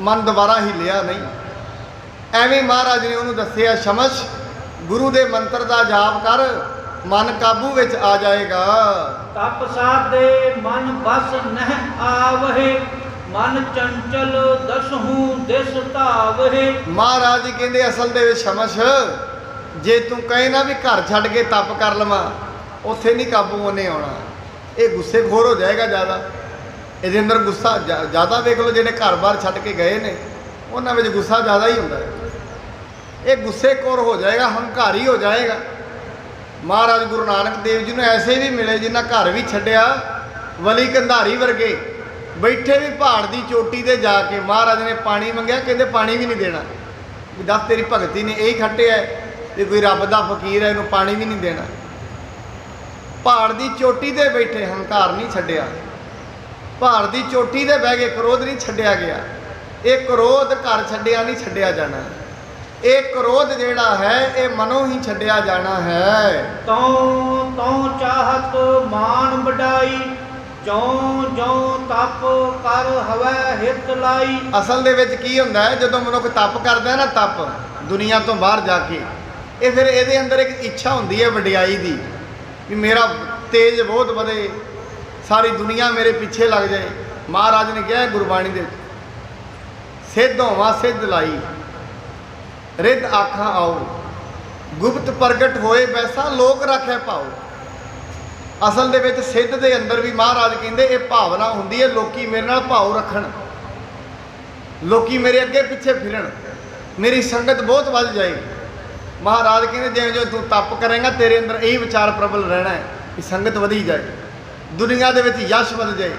ਮਨ ਦੁਬਾਰਾ ਹਿੱਲਿਆ ਨਹੀਂ। ਐਵੇਂ ਮਹਾਰਾਜ ਨੇ ਉਹਨੂੰ ਦੱਸਿਆ, ਸ਼ਮਸ਼ ਗੁਰੂ ਦੇ ਮੰਤਰ ਦਾ ਜਾਪ ਕਰ, ਮਨ ਕਾਬੂ ਵਿੱਚ ਆ ਜਾਏਗਾ। ਤਪ ਸਾਧੇ ਮਨ ਬਸ ਨਹਿ ਆਵਹਿ, ਮਨ ਚੰਚਲ ਦਸਹੂ ਦਿਸ ਧਾਵਹਿ। ਮਹਾਰਾਜ ਜੀ ਕਹਿੰਦੇ ਅਸਲ ਦੇ ਵਿੱਚ ਸ਼ਮਸ਼, ਜੇ ਤੂੰ ਕਹੇ ਨਾ ਵੀ ਘਰ ਛੱਡ ਕੇ ਤਪ ਕਰ ਲਵਾਂ, ਉੱਥੇ ਨਹੀਂ ਕਾਬੂ ਉਹਨੇ ਆਉਣਾ। ਇਹ ਗੁੱਸੇਖੋਰ ਹੋ ਜਾਏਗਾ ਜ਼ਿਆਦਾ, ਇਹਦੇ ਅੰਦਰ ਗੁੱਸਾ ਜ਼ਿਆਦਾ। ਵੇਖ ਲਓ ਜਿਹੜੇ ਘਰ-ਬਾਰ ਛੱਡ ਕੇ ਗਏ ਨੇ, ਉਹਨਾਂ ਵਿੱਚ ਗੁੱਸਾ ਜ਼ਿਆਦਾ ਹੀ ਹੁੰਦਾ ਹੈ। ਇਹ ਗੁੱਸੇਖੋਰ ਹੋ ਜਾਏਗਾ, ਹੰਕਾਰੀ ਹੋ ਜਾਏਗਾ। ਮਹਾਰਾਜ ਗੁਰੂ ਨਾਨਕ ਦੇਵ ਜੀ ਨੂੰ ਐਸੇ ਵੀ ਮਿਲੇ ਜਿਨ੍ਹਾਂ ਘਰ ਵੀ ਛੱਡਿਆ, ਵਲੀ ਕੰਧਾਰੀ ਵਰਗੇ ਬੈਠੇ ਵੀ ਪਹਾੜ ਦੀ ਚੋਟੀ ਤੇ ਜਾ ਕੇ। ਮਹਾਰਾਜ ਨੇ ਪਾਣੀ ਮੰਗਿਆ, ਕਹਿੰਦੇ ਪਾਣੀ ਵੀ ਨਹੀਂ ਦੇਣਾ, ਵੀ ਦੱਸ ਤੇਰੀ ਭਗਤੀ ਨੇ ਇਹੀ ਖੱਟਿਆ ਵੀ ਕੋਈ ਰੱਬ ਦਾ ਫਕੀਰ ਹੈ, ਇਹਨੂੰ ਪਾਣੀ ਵੀ ਨਹੀਂ ਦੇਣਾ। ਪਹਾੜ ਦੀ ਚੋਟੀ ਤੇ ਬੈਠੇ, ਹੰਕਾਰ ਨਹੀਂ ਛੱਡਿਆ। ਪਹਾੜ ਦੀ ਚੋਟੀ ਤੇ ਬਹਿ ਕੇ ਕ੍ਰੋਧ ਨਹੀਂ ਛੱਡਿਆ ਗਿਆ। ਇਹ ਕ੍ਰੋਧ ਘਰ ਛੱਡਿਆ ਨਹੀਂ ਛੱਡਿਆ ਜਾਣਾ। ਇਹ ਕ੍ਰੋਧ ਜਿਹੜਾ ਹੈ ਇਹ ਮਨੋਂ ਹੀ ਛੱਡਿਆ ਜਾਣਾ ਹੈ। ਤਉ ਤਉ ਚਾਹਤ ਮਾਨ ਵਡਾਈ, ਜਉ ਜਉ ਤਪ ਕਰ ਹਵੈ ਹਿਤ ਲਾਈ। ਅਸਲ ਦੇ ਵਿੱਚ ਕੀ ਹੁੰਦਾ ਹੈ, ਜਦੋਂ ਮਨੁੱਖ ਤਪ ਕਰਦਾ ਨਾ, ਤਪ ਦੁਨੀਆ ਤੋਂ ਬਾਹਰ ਜਾ ਕੇ, ਇਹ ਫਿਰ ਇਹਦੇ ਅੰਦਰ ਇੱਕ ਇੱਛਾ ਹੁੰਦੀ ਹੈ ਵਡਿਆਈ ਦੀ, ਵੀ ਮੇਰਾ ਤੇਜ ਬਹੁਤ ਵਧੇ, ਸਾਰੀ ਦੁਨੀਆ ਮੇਰੇ ਪਿੱਛੇ ਲੱਗ ਜਾਏ। ਮਹਾਰਾਜ ਨੇ ਕਿਹਾ ਗੁਰਬਾਣੀ ਦੇ ਵਿੱਚ, ਸਿੱਧ ਹੋਵਾਂ ਸਿੱਧ ਲਾਈ, ਰਿੱਧ ਆਖਾਂ ਆਓ, ਗੁਪਤ ਪ੍ਰਗਟ ਹੋਏ ਵੈਸਾ ਲੋਕ ਰੱਖੇ ਪਾਓ। ਅਸਲ ਦੇ ਵਿੱਚ ਸਿੱਧ ਦੇ ਅੰਦਰ ਵੀ ਮਹਾਰਾਜ ਕਹਿੰਦੇ ਇਹ ਭਾਵਨਾ ਹੁੰਦੀ ਹੈ, ਲੋਕੀ ਮੇਰੇ ਨਾਲ ਭਾਵ ਰੱਖਣ, ਲੋਕੀ ਮੇਰੇ ਅੱਗੇ ਪਿੱਛੇ ਫਿਰਨ, ਮੇਰੀ ਸੰਗਤ ਬਹੁਤ ਵੱਧ ਜਾਏ। ਮਹਾਰਾਜ ਕਹਿੰਦੇ ਜਿਵੇਂ ਜਿਵੇਂ ਤੂੰ ਤਪ ਕਰੇਂਗਾ, ਤੇਰੇ ਅੰਦਰ ਇਹੀ ਵਿਚਾਰ ਪ੍ਰਬਲ ਰਹਿਣਾ ਹੈ ਕਿ ਸੰਗਤ ਵਧੀ ਜਾਏ, ਦੁਨੀਆ ਦੇ ਵਿੱਚ ਯਸ਼ ਵਧ ਜਾਏ।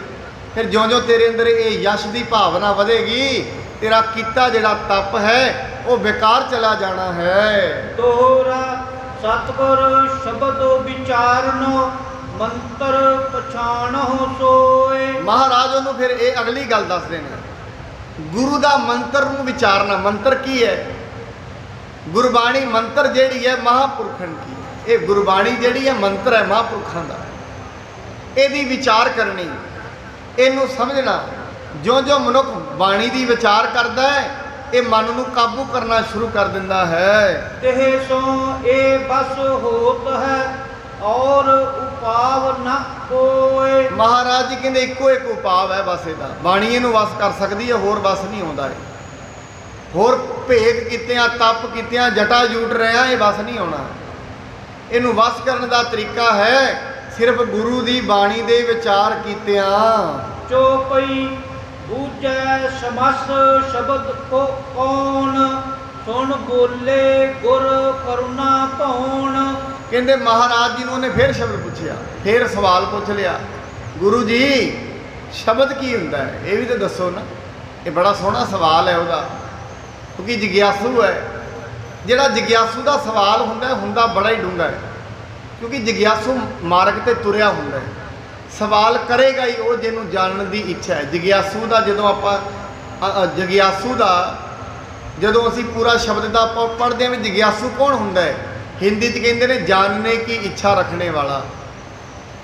ਫਿਰ ਜਿਉਂ-ਜਿਉਂ ਤੇਰੇ ਅੰਦਰ ਇਹ ਯਸ਼ ਦੀ ਭਾਵਨਾ ਵਧੇਗੀ, ਤੇਰਾ ਕੀਤਾ ਜਿਹੜਾ ਤਪ ਹੈ ਉਹ ਬੇਕਾਰ ਚਲਾ ਜਾਣਾ ਹੈ। ਤੋਰਾ ਸਤਿਗੁਰ ਸ਼ਬਦ ਵਿਚਾਰਨੋ, ਮੰਤਰ ਪਛਾਣੋ ਸੋਏ। ਮਹਾਰਾਜ ਉਹਨੂੰ ਫਿਰ ਇਹ ਅਗਲੀ ਗੱਲ ਦੱਸਦੇ ਨੇ, ਗੁਰੂ ਦਾ ਮੰਤਰ ਨੂੰ ਵਿਚਾਰਨਾ। ਮੰਤਰ ਕੀ ਹੈ? ਗੁਰਬਾਣੀ ਮੰਤਰ ਜਿਹੜੀ ਹੈ ਮਹਾਂਪੁਰਖਾਂ ਦੀ। ਇਹ ਗੁਰਬਾਣੀ ਜਿਹੜੀ ਹੈ ਮੰਤਰ ਹੈ ਮਹਾਂਪੁਰਖਾਂ ਦਾ। ਇਹਦੀ ਵਿਚਾਰ ਕਰਨੀ, ਇਹਨੂੰ ਸਮਝਣਾ। ਜਿਉਂ-ਜਿਉਂ ਮਨੁੱਖ ਬਾਣੀ ਦੀ ਵਿਚਾਰ ਕਰਦਾ ਹੈ, ਇਹ ਮਨ ਨੂੰ ਕਾਬੂ ਕਰਨਾ ਸ਼ੁਰੂ ਕਰ ਦਿੰਦਾ ਹੈ। ਤੇ ਸੋ ਇਹ ਬਸ ਹੋਤ ਹੈ ਔਰ ਉਪਾਵ ਨਾ ਕੋਏ। ਮਹਾਰਾਜ ਜੀ ਕਹਿੰਦੇ ਇੱਕੋ ਇੱਕ ਉਪਾਵ ਹੈ ਬਸ ਇਹਦਾ, ਬਾਣੀ ਇਹਨੂੰ ਵਸ ਕਰ ਸਕਦੀ ਹੈ, ਹੋਰ ਵਸ ਨਹੀਂ ਆਉਂਦਾ। ਹੋਰ ਭੇਗ ਕੀਤਿਆਂ, ਤਪ ਕੀਤਿਆਂ, ਜਟਾ ਜੂਟ ਰਿਹਾ, ਇਹ ਵਸ ਨਹੀਂ ਆਉਣਾ। ਇਹਨੂੰ ਵਸ ਕਰਨ ਦਾ ਤਰੀਕਾ ਹੈ ਸਿਰਫ ਗੁਰੂ ਦੀ ਬਾਣੀ ਦੇ ਵਿਚਾਰ ਕੀਤਿਆਂ। ਚੋਪਈ ਬੂਝੈ ਸਮਸ ਸ਼ਬਦ ਕੋ ਕੌਣ, ਸੁਣ ਬੋਲੇ ਗੁਰ ਕਰੁਣਾ ਭਉਣ। ਕਹਿੰਦੇ ਮਹਾਰਾਜ ਜੀ ਨੂੰ ਉਹਨੇ ਫਿਰ ਸ਼ਬਦ ਪੁੱਛਿਆ, ਫਿਰ ਸਵਾਲ ਪੁੱਛ ਲਿਆ, ਗੁਰੂ ਜੀ ਸ਼ਬਦ ਕੀ ਹੁੰਦਾ ਹੈ? ਇਹ ਵੀ ਤਾਂ ਦੱਸੋ ਨਾ। ਇਹ ਬੜਾ ਸੋਹਣਾ ਸਵਾਲ ਹੈ ਉਹਦਾ, ਕਿਉਂਕਿ ਜਿਗਿਆਸੂ ਹੈ। ਜਿਹੜਾ ਜਿਗਿਆਸੂ ਦਾ ਸਵਾਲ ਹੁੰਦਾ ਬੜਾ ਹੀ ਡੂੰਘਾ ਹੈ, ਕਿਉਂਕਿ ਜਿਗਿਆਸੂ ਮਾਰਗ ਤੇ ਤੁਰਿਆ ਹੁੰਦਾ ਹੈ। ਸਵਾਲ ਕਰੇਗਾ ਹੀ ਉਹ ਜਿਹਨੂੰ ਜਾਣਨ ਦੀ ਇੱਛਾ ਹੈ। ਜਿਗਿਆਸੂ ਦਾ ਜਦੋਂ ਆਪਾਂ ਜਿਗਿਆਸੂ ਦਾ ਜਦੋਂ ਅਸੀਂ ਪੂਰਾ ਸ਼ਬਦ ਦਾ ਪੜ੍ਹਦੇ ਹਾਂ, ਜਿਗਿਆਸੂ ਕੌਣ ਹੁੰਦਾ ਹੈ? ਹਿੰਦੀ 'ਚ ਕਹਿੰਦੇ ਨੇ ਜਾਣਨੇ ਕੀ ਇੱਛਾ ਰੱਖਣੇ ਵਾਲਾ।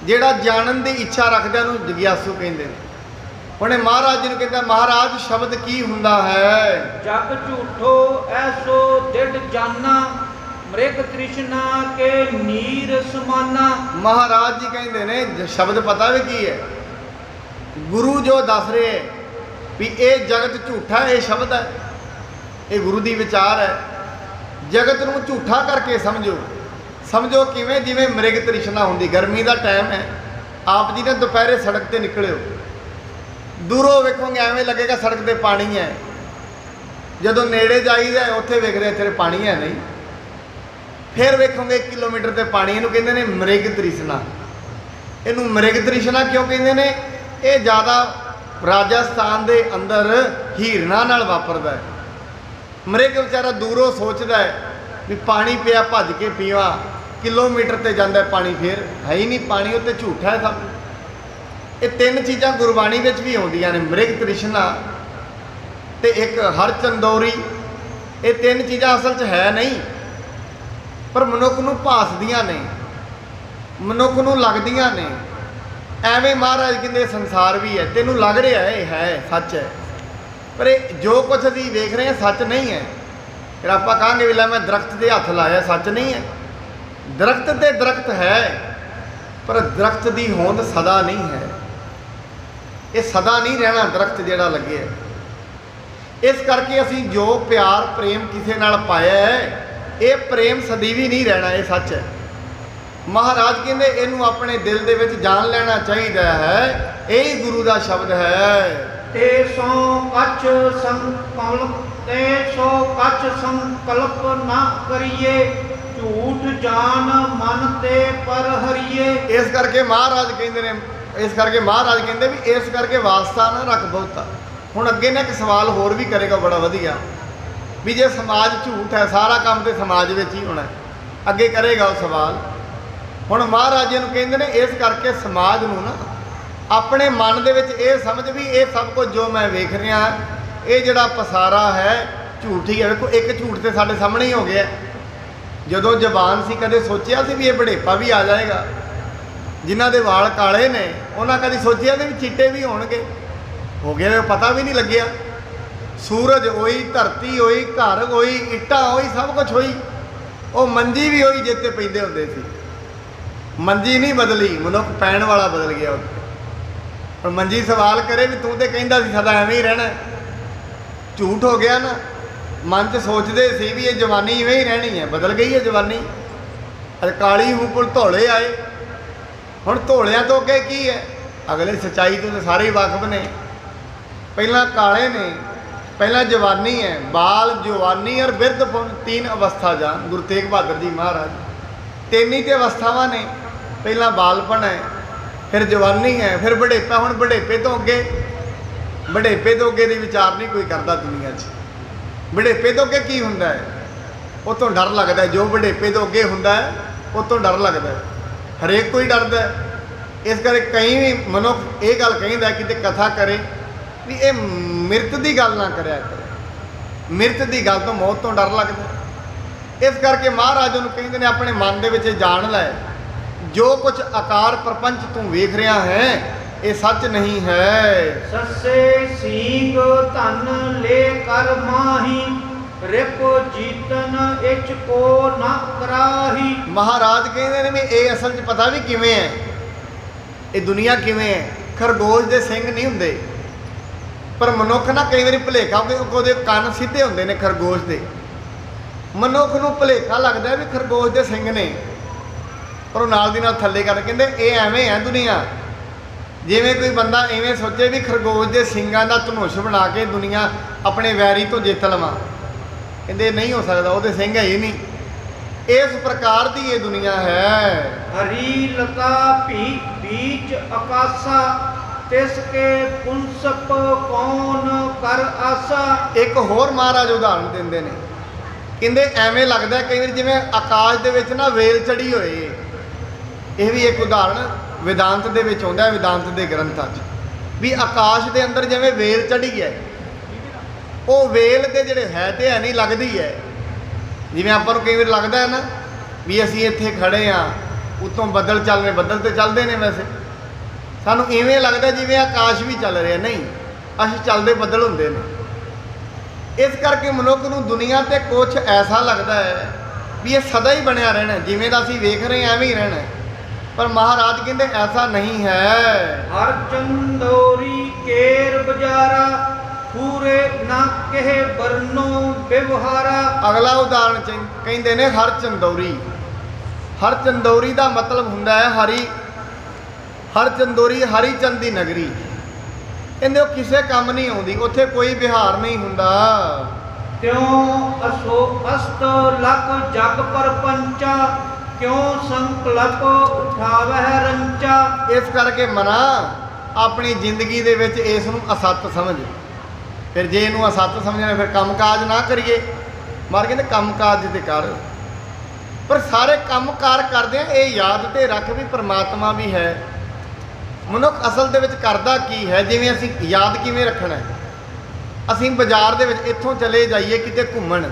ਜਿਹੜਾ ਜਾਣਨ ਦੀ ਇੱਛਾ ਰੱਖਦਾ ਉਹਨੂੰ ਜਿਗਿਆਸੂ ਕਹਿੰਦੇ ਨੇ। ਹੁਣ ਮਹਾਰਾਜ ਜੀ ਨੂੰ ਕਹਿੰਦਾ, ਮਹਾਰਾਜ ਸ਼ਬਦ ਕੀ ਹੁੰਦਾ ਹੈ? ਜਗ ਝੂਠੋ ਐਸੋ ਦਿੜ ਜਾਨਾ, ਮ੍ਰਿਗ ਤ੍ਰਿਸ਼ਨਾ ਕੇ ਨੀਰ ਸਮਾਨਾ। ਮਹਾਰਾਜ ਜੀ ਕਹਿੰਦੇ ਨੇ ਸ਼ਬਦ ਪਤਾ ਵੀ ਕੀ ਹੈ? ਗੁਰੂ ਜੋ ਦੱਸ ਰਹੇ ਵੀ ਇਹ ਜਗਤ ਝੂਠਾ, ਇਹ ਸ਼ਬਦ ਹੈ, ਇਹ ਗੁਰੂ ਦੀ ਵਿਚਾਰ ਹੈ। ਜਗਤ ਨੂੰ ਝੂਠਾ ਕਰਕੇ ਸਮਝੋ ਕਿਵੇਂ? ਜਿਵੇਂ ਮ੍ਰਿਗ ਤ੍ਰਿਸ਼ਨਾ ਹੁੰਦੀ। ਗਰਮੀ ਦਾ ਟਾਈਮ ਹੈ, ਆਪ ਜੀ ਨੇ ਦੁਪਹਿਰੇ ਸੜਕ ਤੇ ਨਿਕਲਿਓ, ਦੂਰੋਂ ਵੇਖੋਗੇ ਐਵੇਂ ਲੱਗੇਗਾ ਸੜਕ ਤੇ ਪਾਣੀ ਹੈ। ਜਦੋਂ ਨੇੜੇ ਜਾਈਦਾ ਉੱਥੇ ਵੇਖਦੇ ਇੱਥੇ ਪਾਣੀ ਹੈ ਨਹੀਂ, ਫਿਰ ਵੇਖੋਗੇ 1 ਕਿਲੋਮੀਟਰ ਤੇ ਪਾਣੀ। ਇਹਨੂੰ ਕਹਿੰਦੇ ਨੇ ਮ੍ਰਿਗ ਤ੍ਰਿਸ਼ਨਾ। ਇਹਨੂੰ ਮ੍ਰਿਗ ਤ੍ਰਿਸ਼ਨਾ ਕਿਉਂ ਕਹਿੰਦੇ ਨੇ? ਇਹ ਜ਼ਿਆਦਾ ਰਾਜਸਥਾਨ ਦੇ ਅੰਦਰ ਹੀਰਨਾਂ ਨਾਲ ਵਾਪਰਦਾ ਹੈ। ਮ੍ਰਿਗ ਵਿਚਾਰਾ ਦੂਰੋਂ ਸੋਚਦਾ ਹੈ ਵੀ ਪਾਣੀ ਪਿਆ, ਭੱਜ ਕੇ ਪੀਵਾਂ, ਕਿਲੋਮੀਟਰ ਤੇ ਜਾਂਦਾ ਪਾਣੀ, ਫਿਰ ਹੈ ਹੀ ਨਹੀਂ ਪਾਣੀ, ਉੱਤੇ ਝੂਠਾ ਹੈ ਸਭ। ਇਹ 3 ਚੀਜ਼ਾਂ ਗੁਰਬਾਣੀ ਵਿੱਚ ਵੀ ਆਉਂਦੀਆਂ ਨੇ, ਮ੍ਰਿਗ ਤ੍ਰਿਸ਼ਨਾ ਤੇ ਇੱਕ ਹਰਚੰਦੌਰੀ। ਇਹ 3 ਚੀਜ਼ਾਂ ਅਸਲ 'ਚ ਹੈ ਨਹੀਂ, ਪਰ ਮਨੁੱਖ ਨੂੰ ਭਾਸਦੀਆਂ ਨੇ, ਮਨੁੱਖ ਨੂੰ ਲੱਗਦੀਆਂ ਨੇ। ਐਵੇਂ ਮਹਾਰਾਜ ਕਹਿੰਦੇ ਸੰਸਾਰ ਵੀ ਹੈ, ਤੈਨੂੰ ਲੱਗ ਰਿਹਾ ਇਹ ਹੈ ਸੱਚ ਹੈ, ਪਰ ਇਹ ਜੋ ਕੁਝ ਅਸੀਂ ਵੇਖ ਰਹੇ ਹਾਂ ਸੱਚ ਨਹੀਂ ਹੈ। ਫਿਰ ਆਪਾਂ ਕਹਾਂਗੇ ਵੀ ਲੈ ਮੈਂ ਦਰਖਤ ਦੇ ਹੱਥ ਲਾਇਆ, ਸੱਚ ਨਹੀਂ ਹੈ। ਦਰਖਤ ਤੇ ਦਰਖਤ ਹੈ, ਪਰ ਦਰਖਤ ਦੀ ਹੋਂਦ ਸਦਾ ਨਹੀਂ ਹੈ। ਇਹ ਸਦਾ ਨਹੀਂ ਰਹਿਣਾ ਦਰਖਤ ਜਿਹੜਾ ਲੱਗਿਆ। ਇਸ ਕਰਕੇ ਅਸੀਂ ਜੋ ਪਿਆਰ ਪ੍ਰੇਮ ਕਿਸੇ ਨਾਲ ਪਾਇਆ ਹੈ, ਇਹ ਪ੍ਰੇਮ ਸਦੀਵੀ ਨਹੀਂ ਰਹਿਣਾ, ਇਹ ਸੱਚ ਹੈ। ਮਹਾਰਾਜ ਕਹਿੰਦੇ ਇਹਨੂੰ ਆਪਣੇ ਦਿਲ ਦੇ ਵਿੱਚ ਜਾਣ ਲੈਣਾ ਚਾਹੀਦਾ ਹੈ। ਇਹ ਹੀ ਗੁਰੂ ਦਾ ਸ਼ਬਦ ਹੈ। ਤੇ ਸੋ ਕਛ ਸੰਕਲਪ ਨਾ ਕਰੀਏ, ਝੂਠ ਜਾਨ ਮਨ ਤੇ ਪਰ ਹਰੀਏ। ਇਸ ਕਰਕੇ ਮਹਾਰਾਜ ਕਹਿੰਦੇ ਨੇ, ਵੀ ਇਸ ਕਰਕੇ ਵਾਸਤਾ ਨਾ ਰੱਖ ਬਹੁਤਾ। ਹੁਣ ਅੱਗੇ ਨੇ ਇੱਕ ਸਵਾਲ ਹੋਰ ਵੀ ਕਰੇਗਾ ਬੜਾ ਵਧੀਆ, ਵੀ ਜੇ ਸਮਾਜ ਝੂਠ ਹੈ, ਸਾਰਾ ਕੰਮ ਤੇ ਸਮਾਜ ਵਿੱਚ ਹੀ ਹੋਣਾ, ਅੱਗੇ ਕਰੇਗਾ ਉਹ ਸਵਾਲ। ਹੁਣ ਮਹਾਰਾਜ ਜੀ ਨੂੰ ਕਹਿੰਦੇ ਨੇ ਇਸ ਕਰਕੇ ਸਮਾਜ ਨੂੰ ਨਾ ਆਪਣੇ ਮਨ ਦੇ ਵਿੱਚ ਇਹ ਸਮਝ ਵੀ ਇਹ ਸਭ ਕੁਝ ਜੋ ਮੈਂ ਵੇਖ ਰਿਹਾ, ਇਹ ਜਿਹੜਾ ਪਸਾਰਾ ਹੈ ਝੂਠ ਹੀ ਹੈ। ਵੇਖੋ ਇੱਕ ਝੂਠ ਤੇ ਸਾਡੇ ਸਾਹਮਣੇ ਹੀ ਹੋ ਗਿਆ। ਜਦੋਂ ਜਵਾਨ ਸੀ ਕਦੇ ਸੋਚਿਆ ਸੀ ਵੀ ਇਹ ਬੜੇਪਾ ਵੀ ਆ ਜਾਏਗਾ? ਜਿਨ੍ਹਾਂ ਦੇ ਵਾਲ ਕਾਲੇ ਨੇ ਉਹਨਾਂ ਕਦੀ ਸੋਚਿਆ ਸੀ ਵੀ ਚਿੱਟੇ ਵੀ ਹੋਣਗੇ? ਹੋ ਗਿਆ, ਪਤਾ ਵੀ ਨਹੀਂ ਲੱਗਿਆ। ਸੂਰਜ ਹੋਈ, ਧਰਤੀ ਹੋਈ, ਘਰ ਹੋਈ, ਇੱਟਾਂ ਹੋਈ, ਸਭ ਕੁਝ ਹੋਈ। ਉਹ ਮੰਜੀ ਵੀ ਹੋਈ ਜਿੱਤੇ ਪੈਂਦੇ ਹੁੰਦੇ ਸੀ। ਮੰਜੀ ਨਹੀਂ ਬਦਲੀ, ਮਨੁੱਖ ਪੈਣ ਵਾਲਾ ਬਦਲ ਗਿਆ ਉੱਥੇ। ਪਰ ਮੰਜੀ ਸਵਾਲ ਕਰੇ ਵੀ ਤੂੰ ਤੇ ਕਹਿੰਦਾ ਸੀ ਸਦਾ ਐਵੇਂ ਹੀ ਰਹਿਣਾ, ਝੂਠ ਹੋ ਗਿਆ ਨਾ। ਮਨ 'ਚ ਸੋਚਦੇ ਸੀ ਵੀ ਇਹ ਜਵਾਨੀ ਇਵੇਂ ਹੀ ਰਹਿਣੀ ਹੈ, ਬਦਲ ਗਈ ਹੈ ਜਵਾਨੀ। ਅੱਜ ਕਾਲੀ ਮੂੰਹ ਧੋਲੇ ਆਏ। ਹੁਣ ਧੋਲਿਆਂ ਤੋਂ ਅੱਗੇ ਕੀ ਹੈ? ਅਗਲੇ ਸੱਚਾਈ ਤੋਂ ਤਾਂ ਸਾਰੇ ਹੀ ਵਾਕਫ ਨੇ। ਪਹਿਲਾਂ ਕਾਲੇ ਨੇ, ਪਹਿਲਾਂ ਜਵਾਨੀ ਹੈ। ਬਾਲ, ਜਵਾਨੀ ਔਰ ਬਿਰਧਪੁਨ तीन अवस्था जान। गुरु तेग बहादुर जी महाराज तीन ही तो अवस्थावां ने। ਪਹਿਲਾਂ ਬਾਲਪਨ ਹੈ, ਫਿਰ ਜਵਾਨੀ ਹੈ, ਫਿਰ ਬੁਢੇਪਾ। ਹੁਣ ਬੁਢੇਪੇ ਤੋਂ ਅੱਗੇ ਦੀ ਵਿਚਾਰ ਨਹੀਂ ਕੋਈ ਕਰਦਾ ਦੁਨੀਆ 'ਚ। ਬੁਢੇਪੇ ਤੋਂ ਅੱਗੇ ਕੀ ਹੁੰਦਾ ਹੈ? ਉਹ ਤੋਂ ਡਰ ਲੱਗਦਾ। ਜੋ ਬੁਢੇਪੇ ਤੋਂ ਅੱਗੇ ਹੁੰਦਾ ਹੈ ਉਹ ਤੋਂ ਡਰ ਲੱਗਦਾ। ਹਰੇਕ ਕੋਈ ਡਰਦਾ। ਇਸ ਕਰਕੇ ਕਈ ਵੀ ਮਨੁੱਖ ਇਹ ਗੱਲ ਕਹਿੰਦਾ ਕਿਤੇ ਕਥਾ ਕਰੇ ਵੀ ਇਹ ਮਿਰਤ ਦੀ ਗੱਲ ਨਾ ਕਰਿਆ ਕਰੇ। ਮਿਰਤ ਦੀ ਗੱਲ ਤੋਂ, ਮੌਤ ਤੋਂ ਡਰ ਲੱਗਦਾ। ਇਸ ਕਰਕੇ ਮਹਾਰਾਜ ਨੂੰ ਕਹਿੰਦੇ ਨੇ ਆਪਣੇ ਮਨ ਦੇ ਵਿੱਚ ਜਾਣ ਲੈ, ਜੋ ਕੁਝ ਆਕਾਰ ਪ੍ਰਪੰਚ ਤੂੰ ਵੇਖ ਰਿਹਾ ਹੈ ਇਹ ਸੱਚ ਨਹੀਂ ਹੈ। ਸੱਸੇ ਸੀਗ ਧਨ ਲੈ ਕਰ ਮਾਹੀ, ਰਿਪ ਜੀਤਨ ਇਚ ਕੋ ਨਾ ਕਰਾਹੀ। ਮਹਾਰਾਜ ਕਹਿੰਦੇ ਨੇ ਵੀ ਇਹ ਅਸਲ 'ਚ ਪਤਾ ਵੀ ਕਿਵੇਂ ਹੈ, ਇਹ ਦੁਨੀਆ ਕਿਵੇਂ ਹੈ। ਖਰਗੋਸ਼ ਦੇ ਸਿੰਘ ਨਹੀਂ ਹੁੰਦੇ, ਪਰ ਮਨੁੱਖ ਨਾ ਕਈ ਵਾਰੀ ਭੁਲੇਖਾ, ਉਹਦੇ ਕੰਨ ਸਿੱਧੇ ਹੁੰਦੇ ਨੇ ਖਰਗੋਸ਼ ਦੇ। ਮਨੁੱਖ ਨੂੰ ਭੁਲੇਖਾ ਲੱਗਦਾ ਵੀ ਖਰਗੋਸ਼ ਦੇ ਸਿੰਘ ਨੇ, ਪਰ ਉਹ ਨਾਲ ਦੀ ਨਾਲ ਥੱਲੇ ਕਰ ਕਹਿੰਦੇ ਇਹ ਐਵੇਂ ਹੈ ਦੁਨੀਆ। ਜਿਵੇਂ ਕੋਈ ਬੰਦਾ ਐਵੇਂ ਸੋਚੇ ਵੀ ਖਰਗੋਸ਼ ਦੇ ਸਿੰਘਾਂ ਦਾ ਧਨੁਸ਼ ਬਣਾ ਕੇ ਦੁਨੀਆ ਆਪਣੇ ਵੈਰੀ ਤੋਂ ਜਿੱਤ ਲਵਾਂ, ਕਹਿੰਦੇ ਨਹੀਂ ਹੋ ਸਕਦਾ, ਉਹਦੇ ਸਿੰਘ ਹੈ ਹੀ ਨਹੀਂ। ਇਸ ਪ੍ਰਕਾਰ ਦੀ ਇਹ ਦੁਨੀਆ ਹੈ। ਹਰੀ ਲਤਾ ਭੀ ਬੀਚ ਆਕਾਸ਼ਾ, ਤਿਸ ਕੇ ਪੁੰਸਪ ਕੌਣ ਕਰ ਆਸਾ। ਇੱਕ ਹੋਰ ਮਹਾਰਾਜ ਉਦਾਹਰਣ ਦਿੰਦੇ ਨੇ, ਕਹਿੰਦੇ ਐਵੇਂ ਲੱਗਦਾ ਕਈ ਵਾਰ ਜਿਵੇਂ ਆਕਾਸ਼ ਦੇ ਵਿੱਚ ਨਾ ਵੇਲ ਚੜੀ ਹੋਏ। ਇਹ ਵੀ ਇੱਕ ਉਦਾਹਰਣ ਵਿਦਾਂਤ ਦੇ ਵਿੱਚ ਆਉਂਦਾ ਹੈ, ਵਿਦਾਂਤ ਦੇ ਗ੍ਰੰਥਾਂ 'ਚ, ਵੀ ਆਕਾਸ਼ ਦੇ ਅੰਦਰ ਜਿਵੇਂ ਵੇਲ ਚੜੀ ਹੈ। ਉਹ ਵੇਲ ਦੇ ਜਿਹੜੇ ਹੈ ਤੇ ਹੈ ਨਹੀਂ ਲੱਗਦੀ ਹੈ। ਜਿਵੇਂ ਆਪਾਂ ਨੂੰ ਕਈ ਵਾਰ ਲੱਗਦਾ ਹੈ ਨਾ ਵੀ ਅਸੀਂ ਇੱਥੇ ਖੜੇ ਹਾਂ, ਉੱਤੋਂ ਬੱਦਲ ਚੱਲ ਰਹੇ, ਬੱਦਲ ਤੇ ਚੱਲਦੇ ਨੇ ਵੈਸੇ, ਸਾਨੂੰ ਇਵੇਂ ਲੱਗਦਾ ਜਿਵੇਂ ਆਕਾਸ਼ ਵੀ ਚੱਲ ਰਿਹਾ। ਨਹੀਂ, ਅਸੀਂ ਚੱਲਦੇ ਬੱਦਲ ਹੁੰਦੇ ਨੇ। ਇਸ ਕਰਕੇ ਮਨੁੱਖ ਨੂੰ ਦੁਨੀਆ ਤੇ ਕੁਛ ਐਸਾ ਲੱਗਦਾ ਹੈ ਵੀ ਇਹ ਸਦਾ ਹੀ ਬਣਿਆ ਰਹਿਣਾ, ਜਿਵੇਂ ਦਾ ਅਸੀਂ ਵੇਖ ਰਹੇ ਐਵੇਂ ਹੀ ਰਹਿਣਾ। ਪਰ ਮਹਾਰਾਜ ਕਹਿੰਦੇ ਐਸਾ ਨਹੀਂ ਹੈ। ਹਰ ਚੰਦੋਰੀ ਕੇਰ ਬਜ਼ਾਰਾ, ਪੂਰੇ ਨਾ ਕਹੇ ਬਰਨੋ ਵਿਵਹਾਰਾ। ਅਗਲਾ ਉਦਾਹਰਣ ਕਹਿੰਦੇ ਨੇ ਹਰ ਚੰਦੋਰੀ। ਹਰ ਚੰਦੋਰੀ ਦਾ ਮਤਲਬ ਹੁੰਦਾ ਹੈ ਹਰ ਚੰਦੋਰੀ, ਹਰੀ ਚੰਦ ਦੀ ਨਗਰੀ। ਕਹਿੰਦੇ ਉਹ ਕਿਸੇ ਕੰਮ ਨਹੀਂ ਆਉਂਦੀ, ਉੱਥੇ ਕੋਈ ਵਿਹਾਰ ਨਹੀਂ ਹੁੰਦਾ। ਕਿਉਂ ਅਸਤ ਲਖ ਜਗ ਪਰਪੰਚਾ, ਕਿਉਂ ਸੰਕਲਪ ਉਠਾਵਹਿ ਰੰਚਾ। ਇਸ ਕਰਕੇ ਮਨਾ ਆਪਣੀ ਜ਼ਿੰਦਗੀ ਦੇ ਵਿੱਚ ਇਸ ਨੂੰ ਅਸਤ ਸਮਝ। ਫਿਰ ਜੇ ਇਹਨੂੰ ਅਸਤ ਸਮਝਣਾ ਫਿਰ ਕੰਮਕਾਜ ਨਾ ਕਰੀਏ। ਮਾਰ ਕਹਿੰਦੇ ਕੰਮਕਾਜ ਤੇ ਕਰ, ਪਰ ਸਾਰੇ ਕੰਮਕਾਰ ਕਰਦੇ ਆ ਇਹ ਯਾਦ ਤੇ ਰੱਖ ਵੀ ਪਰਮਾਤਮਾ ਵੀ ਹੈ। ਮਨੁੱਖ ਅਸਲ ਦੇ ਵਿੱਚ ਕਰਦਾ ਕੀ ਹੈ, ਜਿਵੇਂ ਅਸੀਂ ਯਾਦ ਕਿਵੇਂ ਰੱਖਣਾ। ਅਸੀਂ ਬਾਜ਼ਾਰ ਦੇ ਵਿੱਚ ਇੱਥੋਂ ਚਲੇ ਜਾਈਏ ਕਿਤੇ ਘੁੰਮਣ,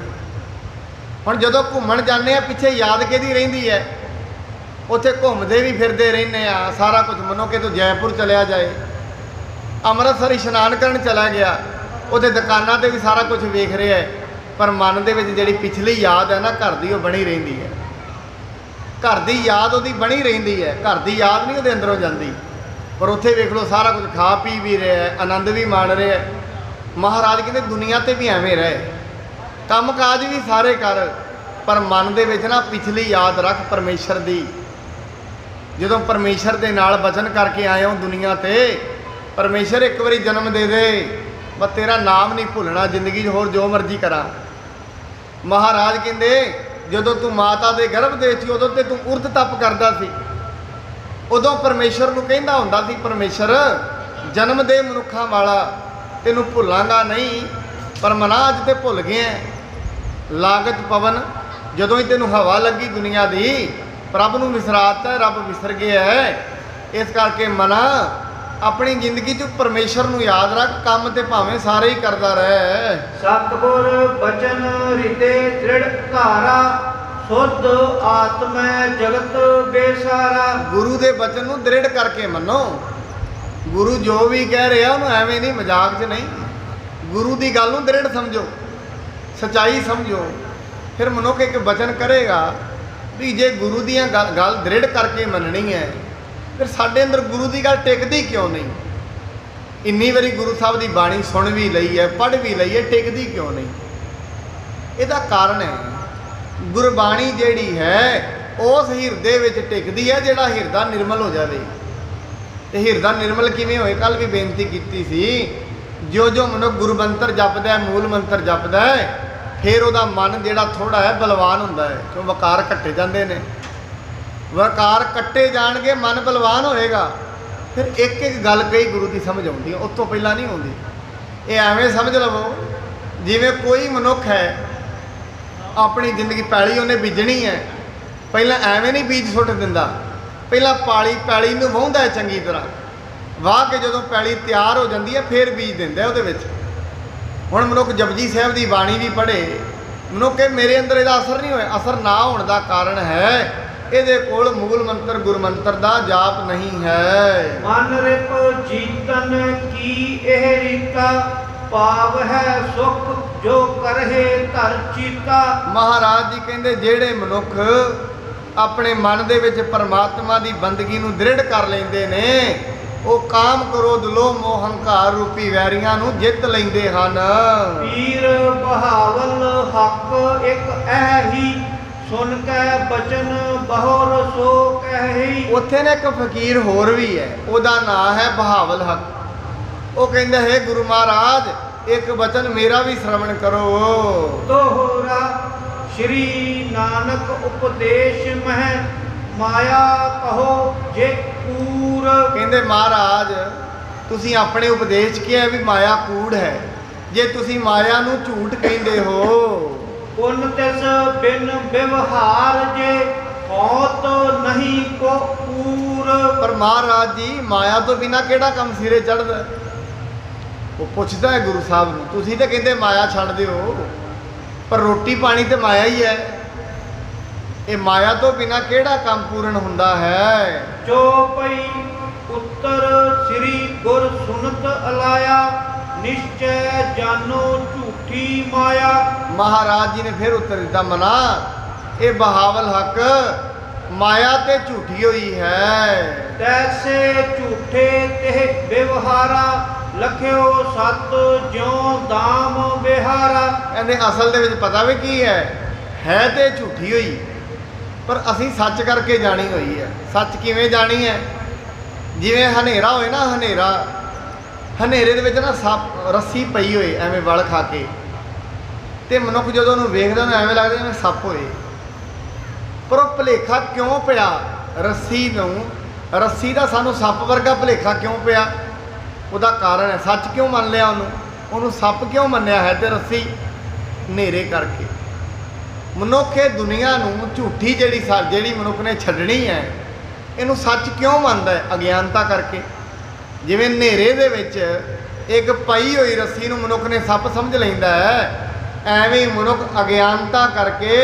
ਹੁਣ ਜਦੋਂ ਘੁੰਮਣ ਜਾਂਦੇ ਆ ਪਿੱਛੇ ਯਾਦ ਕਿਹਦੀ ਰਹਿੰਦੀ ਹੈ? ਉੱਥੇ ਘੁੰਮਦੇ ਵੀ ਫਿਰਦੇ ਰਹਿੰਦੇ ਆ, ਸਾਰਾ ਕੁਝ ਮੰਨੋ ਕਿ ਤੂੰ ਜੈਪੁਰ ਚਲਿਆ ਜਾਏ, ਅੰਮ੍ਰਿਤਸਰ ਇਸ਼ਨਾਨ ਕਰਨ ਚਲਾ ਗਿਆ, ਉਹਦੇ ਦੁਕਾਨਾਂ ਤੇ ਵੀ ਸਾਰਾ ਕੁਝ ਵੇਖ ਰਿਹਾ ਹੈ, ਪਰ ਮਨ ਦੇ ਵਿੱਚ ਜਿਹੜੀ ਪਿਛਲੀ ਯਾਦ ਹੈ ਨਾ ਘਰ ਦੀ, ਉਹ ਬਣੀ ਰਹਿੰਦੀ ਹੈ। ਘਰ ਦੀ ਯਾਦ ਉਹਦੀ ਬਣੀ ਰਹਿੰਦੀ ਹੈ, ਘਰ ਦੀ ਯਾਦ ਨਹੀਂ ਉਹਦੇ ਅੰਦਰੋਂ ਜਾਂਦੀ। ਪਰ ਉੱਥੇ ਵੇਖ ਲਓ ਸਾਰਾ ਕੁਝ ਖਾ ਪੀ ਵੀ ਰਿਹਾ ਹੈ, ਆਨੰਦ ਵੀ ਮਾਣ ਰਿਹਾ ਹੈ। ਮਹਾਰਾਜ ਕਹਿੰਦੇ ਦੁਨੀਆ ਤੇ ਵੀ ਐਵੇਂ ਰਹੇ, ਕੰਮ ਕਾਜ ਵੀ ਸਾਰੇ ਕਰ, ਪਰ ਮਨ ਦੇ ਵਿੱਚ ਨਾ ਪਿਛਲੀ ਯਾਦ ਰੱਖ ਪਰਮੇਸ਼ਰ ਦੀ। ਜਦੋਂ ਪਰਮੇਸ਼ਰ ਦੇ ਨਾਲ ਬਚਨ ਕਰਕੇ ਆਏ ਹੋ ਦੁਨੀਆ ਤੇ, ਪਰਮੇਸ਼ਰ ਇੱਕ ਵਾਰੀ ਜਨਮ ਦੇ ਦੇ, ਬਸ ਤੇਰਾ ਨਾਮ ਨਹੀਂ ਭੁੱਲਣਾ ਜ਼ਿੰਦਗੀ 'ਚ, ਹੋਰ ਜੋ ਮਰਜ਼ੀ ਕਰਾਂ। ਮਹਾਰਾਜ ਕਹਿੰਦੇ ਜਦੋਂ ਤੂੰ ਮਾਤਾ ਦੇ ਗਰਭ ਦੇ ਸੀ ਉਦੋਂ ਤੇ ਤੂੰ ਉਰਤ ਤਪ ਕਰਦਾ ਸੀ, ਉਦੋਂ ਪਰਮੇਸ਼ਰ ਨੂੰ ਕਹਿੰਦਾ ਹੁੰਦਾ ਸੀ, ਪਰਮੇਸ਼ਰ ਜਨਮ ਦੇ ਮਨੁੱਖਾਂ ਵਾਲਾ ਤੈਨੂੰ ਭੁੱਲਾਂਗਾ ਨਹੀਂ, ਪਰ ਮਨਾ ਅੱਜ ਤੇ ਭੁੱਲ ਗਿਆ। ਲਾਗਤ ਪਵਨ ਜਦੋਂ ਹੀ ਤੈਨੂੰ ਹਵਾ ਲੱਗੀ ਦੁਨੀਆ ਦੀ, ਪ੍ਰਭ ਨੂੰ ਵਿਸਰਾਤਾ, ਰੱਬ ਵਿਸਰ ਗਿਆ ਹੈ। ਇਸ ਕਰਕੇ ਮਨਾ ਆਪਣੀ ਜ਼ਿੰਦਗੀ 'ਚ ਪਰਮੇਸ਼ਰ ਨੂੰ ਯਾਦ ਰੱਖ, ਕੰਮ ਤੇ ਭਾਵੇਂ ਸਾਰੇ ਹੀ ਕਰਦਾ ਰਹਿ। ਸਤਿਗੁਰ ਬਚਨ ਹਿਰਦੇ ਦ੍ਰਿੜ ਧਾਰਾ, ਸੁਧ ਆਤਮੈ ਜਗਤ ਬੇਸਾਰਾ। ਗੁਰੂ ਦੇ ਬਚਨ ਨੂੰ ਦ੍ਰਿੜ ਕਰਕੇ ਮੰਨੋ। ਗੁਰੂ ਜੋ ਵੀ ਕਹਿ ਰਿਹਾ ਉਹਨੂੰ ਐਵੇਂ ਨਹੀਂ, ਮਜ਼ਾਕ 'ਚ ਨਹੀਂ, ਗੁਰੂ ਦੀ ਗੱਲ ਨੂੰ ਦ੍ਰਿੜ ਸਮਝੋ, ਸੱਚਾਈ ਸਮਝੋ। ਫਿਰ ਮਨੁੱਖ ਇੱਕ ਬਚਨ ਕਰੇਗਾ ਵੀ ਜੇ ਗੁਰੂ ਦੀਆਂ ਗੱਲ ਦ੍ਰਿੜ ਕਰਕੇ ਮੰਨਣੀ ਹੈ, ਫਿਰ ਸਾਡੇ ਅੰਦਰ ਗੁਰੂ ਦੀ ਗੱਲ ਟਿਕਦੀ ਕਿਉਂ ਨਹੀਂ? ਇੰਨੀ ਵਾਰੀ ਗੁਰੂ ਸਾਹਿਬ ਦੀ ਬਾਣੀ ਸੁਣ ਵੀ ਲਈ ਹੈ, ਪੜ੍ਹ ਵੀ ਲਈ ਹੈ, ਟਿਕਦੀ ਕਿਉਂ ਨਹੀਂ? ਇਹਦਾ ਕਾਰਨ ਹੈ ਗੁਰਬਾਣੀ ਜਿਹੜੀ ਹੈ ਉਸ ਹਿਰਦੇ ਵਿੱਚ ਟਿਕਦੀ ਹੈ ਜਿਹੜਾ ਹਿਰਦਾ ਨਿਰਮਲ ਹੋ ਜਾਵੇ। ਤੇ ਹਿਰਦਾ ਨਿਰਮਲ ਕਿਵੇਂ ਹੋਏ? ਕੱਲ ਵੀ ਬੇਨਤੀ ਕੀਤੀ ਸੀ, ਜੋ ਮਨੁੱਖ ਗੁਰੂ ਮੰਤਰ ਜਪਦਾ ਹੈ, ਮੂਲ ਮੰਤਰ ਜਪਦਾ ਹੈ, ਫਿਰ ਉਹਦਾ ਮਨ ਜਿਹੜਾ ਥੋੜਾ ਹੈ ਬਲਵਾਨ ਹੁੰਦਾ ਹੈ, ਕਿਉਂ ਵਕਾਰ ਕੱਟੇ ਜਾਂਦੇ ਨੇ। ਵਕਾਰ ਕੱਟੇ ਜਾਣਗੇ, ਮਨ ਬਲਵਾਨ ਹੋਏਗਾ। ਫਿਰ ਇੱਕ ਇੱਕ ਗੱਲ ਕਈ ਗੁਰੂ ਦੀ ਸਮਝ ਆਉਂਦੀ ਹੈ, ਉਸ ਤੋਂ ਪਹਿਲਾਂ ਨਹੀਂ ਆਉਂਦੀ। ਇਹ ਐਵੇਂ ਸਮਝ ਲਵੋ ਜਿਵੇਂ ਕੋਈ ਮਨੁੱਖ ਹੈ, ਆਪਣੀ ਜ਼ਿੰਦਗੀ ਪੈਲੀ ਉਹਨੇ ਬੀਜਣੀ ਹੈ, ਪਹਿਲਾਂ ਐਵੇਂ ਨਹੀਂ ਬੀਜ ਸੁੱਟ ਦਿੰਦਾ, ਪਹਿਲਾਂ ਪੈਲੀ ਨੂੰ ਵਾਹੁੰਦਾ ਹੈ ਚੰਗੀ ਤਰ੍ਹਾਂ, ਵਾਹ ਕੇ ਜਦੋਂ ਪੈਲੀ ਤਿਆਰ ਹੋ ਜਾਂਦੀ ਹੈ ਫਿਰ ਬੀਜ ਦਿੰਦਾ ਉਹਦੇ ਵਿੱਚ। ਹੁਣ ਮਨੁੱਖ ਜਪਜੀ ਸਾਹਿਬ ਦੀ ਬਾਣੀ ਵੀ ਪੜ੍ਹੇ, ਮਨੁੱਖ ਕਹੇ ਮੇਰੇ ਅੰਦਰ ਇਹਦਾ ਅਸਰ ਨਹੀਂ ਹੋਇਆ। ਅਸਰ ਨਾ ਹੋਣ ਦਾ ਕਾਰਨ ਹੈ ਇਹਦੇ ਕੋਲ ਮੂਲ ਮੰਤਰ ਗੁਰਮੰਤਰ ਦਾ ਜਾਪ ਨਹੀਂ ਹੈ। ਮਨ ਰਿਪ ਜੀਤਨ ਕੀ ਇਹ ਰੀਤਾ, ਪਾਵ ਹੈ ਸੁਖ ਜੋ ਕਰਹਿ ਧਰ ਚੀਤਾ। ਮਹਾਰਾਜ ਜੀ ਕਹਿੰਦੇ ਜਿਹੜੇ ਮਨੁੱਖ ਆਪਣੇ ਮਨ ਦੇ ਵਿੱਚ ਪਰਮਾਤਮਾ ਦੀ ਬੰਦਗੀ ਨੂੰ ਦ੍ਰਿੜ ਕਰ ਲੈਂਦੇ ਨੇ, ਉਹ ਕਾਮ ਕ੍ਰੋਧ ਲੋਭ ਮੋਹ ਹੰਕਾਰ ਰੂਪੀ ਵੈਰੀਆਂ ਨੂੰ ਜਿੱਤ ਲੈਂਦੇ ਹਨ। ਪੀਰ ਬਹਾਵਲ ਹੱਕ ਇੱਕ ਐ ਹੀ, ਸੁਣ ਕੇ ਬਚਨ ਬਹੁਰ ਸੋ ਕਹਿ। ਉੱਥੇ ਨੇ ਇੱਕ ਫਕੀਰ ਹੋਰ ਵੀ ਹੈ, ਉਹਦਾ ਨਾਂ ਹੈ ਬਹਾਵਲ ਹੱਕ। ਉਹ ਕਹਿੰਦਾ ਹੈ ਗੁਰੂ ਮਹਾਰਾਜ ਇੱਕ ਬਚਨ ਮੇਰਾ ਵੀ ਸ਼ਰਵਣ ਕਰੋ। ਤੋਹਰਾ ਸ਼੍ਰੀ ਨਾਨਕ ਉਪਦੇਸ਼ ਮਹਿ, ਮਾਇਆ ਕਹੋ ਜੇ ਕੂੜ। ਕਹਿੰਦੇ ਮਹਾਰਾਜ ਤੁਸੀਂ ਆਪਣੇ ਉਪਦੇਸ਼ ਕਿਹਾ ਵੀ ਮਾਇਆ ਕੂੜ ਹੈ, ਜੇ ਤੁਸੀਂ ਮਾਇਆ ਨੂੰ ਝੂਠ ਕਹਿੰਦੇ ਹੋ। ਪੁਨ ਤਿਸ ਬਿਨ ਵਿਵਹਾਰ ਜੇ, ਹੋਤ ਨਹੀਂ ਕੋ ਪੂਰ। ਪਰ ਮਹਾਰਾਜ ਜੀ ਮਾਇਆ ਤੋਂ ਬਿਨਾ ਕਿਹੜਾ ਕੰਮ ਸਿਰੇ ਚੜ੍ਹਦਾ? ਉਹ ਪੁੱਛਦਾ ਹੈ ਗੁਰੂ ਸਾਹਿਬ ਨੂੰ, ਤੁਸੀਂ ਤਾਂ ਕਹਿੰਦੇ ਮਾਇਆ ਛੱਡ ਦਿਓ, ਪਰ ਰੋਟੀ ਪਾਣੀ ਤੇ ਮਾਇਆ ਹੀ ਹੈ। ਇਹ ਮਾਇਆ ਤੋਂ ਬਿਨਾ ਕਿਹੜਾ ਕੰਮ ਪੂਰਨ ਹੁੰਦਾ ਹੈ? ਚੋਪਈ ਉੱਤਰ ਸ੍ਰੀ ਗੁਰ ਸੁਨਤ ਅਲਾਇਆ, ਨਿਸ਼ਚੈ ਜਾਨੋ ਝੂਠੀ ਮਾਇਆ। ਮਹਾਰਾਜ ਜੀ ਨੇ ਫਿਰ ਉੱਤਰ ਦਿੱਤਾ, ਮਨਾ ਇਹ ਬਹਾਵਲ ਹੱਕ ਮਾਇਆ ਤੇ ਝੂਠੀ ਹੋਈ ਹੈ। ਤੈਸੇ ਝੂਠੇ ਤੇ ਵਿਵਹਾਰਾ, ਲਖਿਓ ਸਤ ਜਿਉ ਦਾਮ ਵਿਹਾਰਾ। ਕਹਿੰਦੇ ਅਸਲ ਦੇ ਵਿੱਚ ਪਤਾ ਵੀ ਕੀ ਹੈ ਤੇ ਝੂਠੀ ਹੋਈ, ਪਰ ਅਸੀਂ ਸੱਚ ਕਰਕੇ ਜਾਣੀ ਹੋਈ ਹੈ। ਸੱਚ ਕਿਵੇਂ ਜਾਣੀ ਹੈ? ਜਿਵੇਂ ਹਨੇਰਾ ਹੋਏ ਨਾ, ਹਨੇਰੇ ਦੇ ਵਿੱਚ ਨਾ ਸੱਪ ਰੱਸੀ ਪਈ ਹੋਏ ਐਵੇਂ ਵਲ ਖਾ ਕੇ, ਤੇ ਮਨੁੱਖ ਜਦੋਂ ਉਹਨੂੰ ਵੇਖਦਾ ਉਹਨੂੰ ਐਵੇਂ ਲੱਗਦਾ ਜਿਵੇਂ ਸੱਪ ਹੋਏ। ਪਰ ਉਹ ਭੁਲੇਖਾ ਕਿਉਂ ਪਿਆ ਰੱਸੀ ਨੂੰ? ਰੱਸੀ ਦਾ ਸਾਨੂੰ ਸੱਪ ਵਰਗਾ ਭੁਲੇਖਾ ਕਿਉਂ ਪਿਆ? ਉਹਦਾ ਕਾਰਨ ਹੈ ਸੱਚ ਕਿਉਂ ਮੰਨ ਲਿਆ ਉਹਨੂੰ ਸੱਪ ਕਿਉਂ ਮੰਨਿਆ ਹੈ? ਤੇ ਰੱਸੀ ਹਨੇਰੇ ਕਰਕੇ। ਮਨੁੱਖ ਇਹ ਦੁਨੀਆ ਨੂੰ ਝੂਠੀ ਜਿਹੜੀ ਮਨੁੱਖ ਨੇ ਛੱਡਣੀ ਹੈ, ਇਹਨੂੰ ਸੱਚ ਕਿਉਂ ਮੰਨਦਾ ਹੈ? ਅਗਿਆਨਤਾ ਕਰਕੇ। ਜਿਵੇਂ ਹਨੇਰੇ ਦੇ ਵਿੱਚ ਇੱਕ ਪਈ ਹੋਈ ਰੱਸੀ ਨੂੰ ਮਨੁੱਖ ਨੇ ਸੱਪ ਸਮਝ ਲੈਂਦਾ ਹੈ, ਐਵੇਂ ਹੀ ਮਨੁੱਖ ਅਗਿਆਨਤਾ ਕਰਕੇ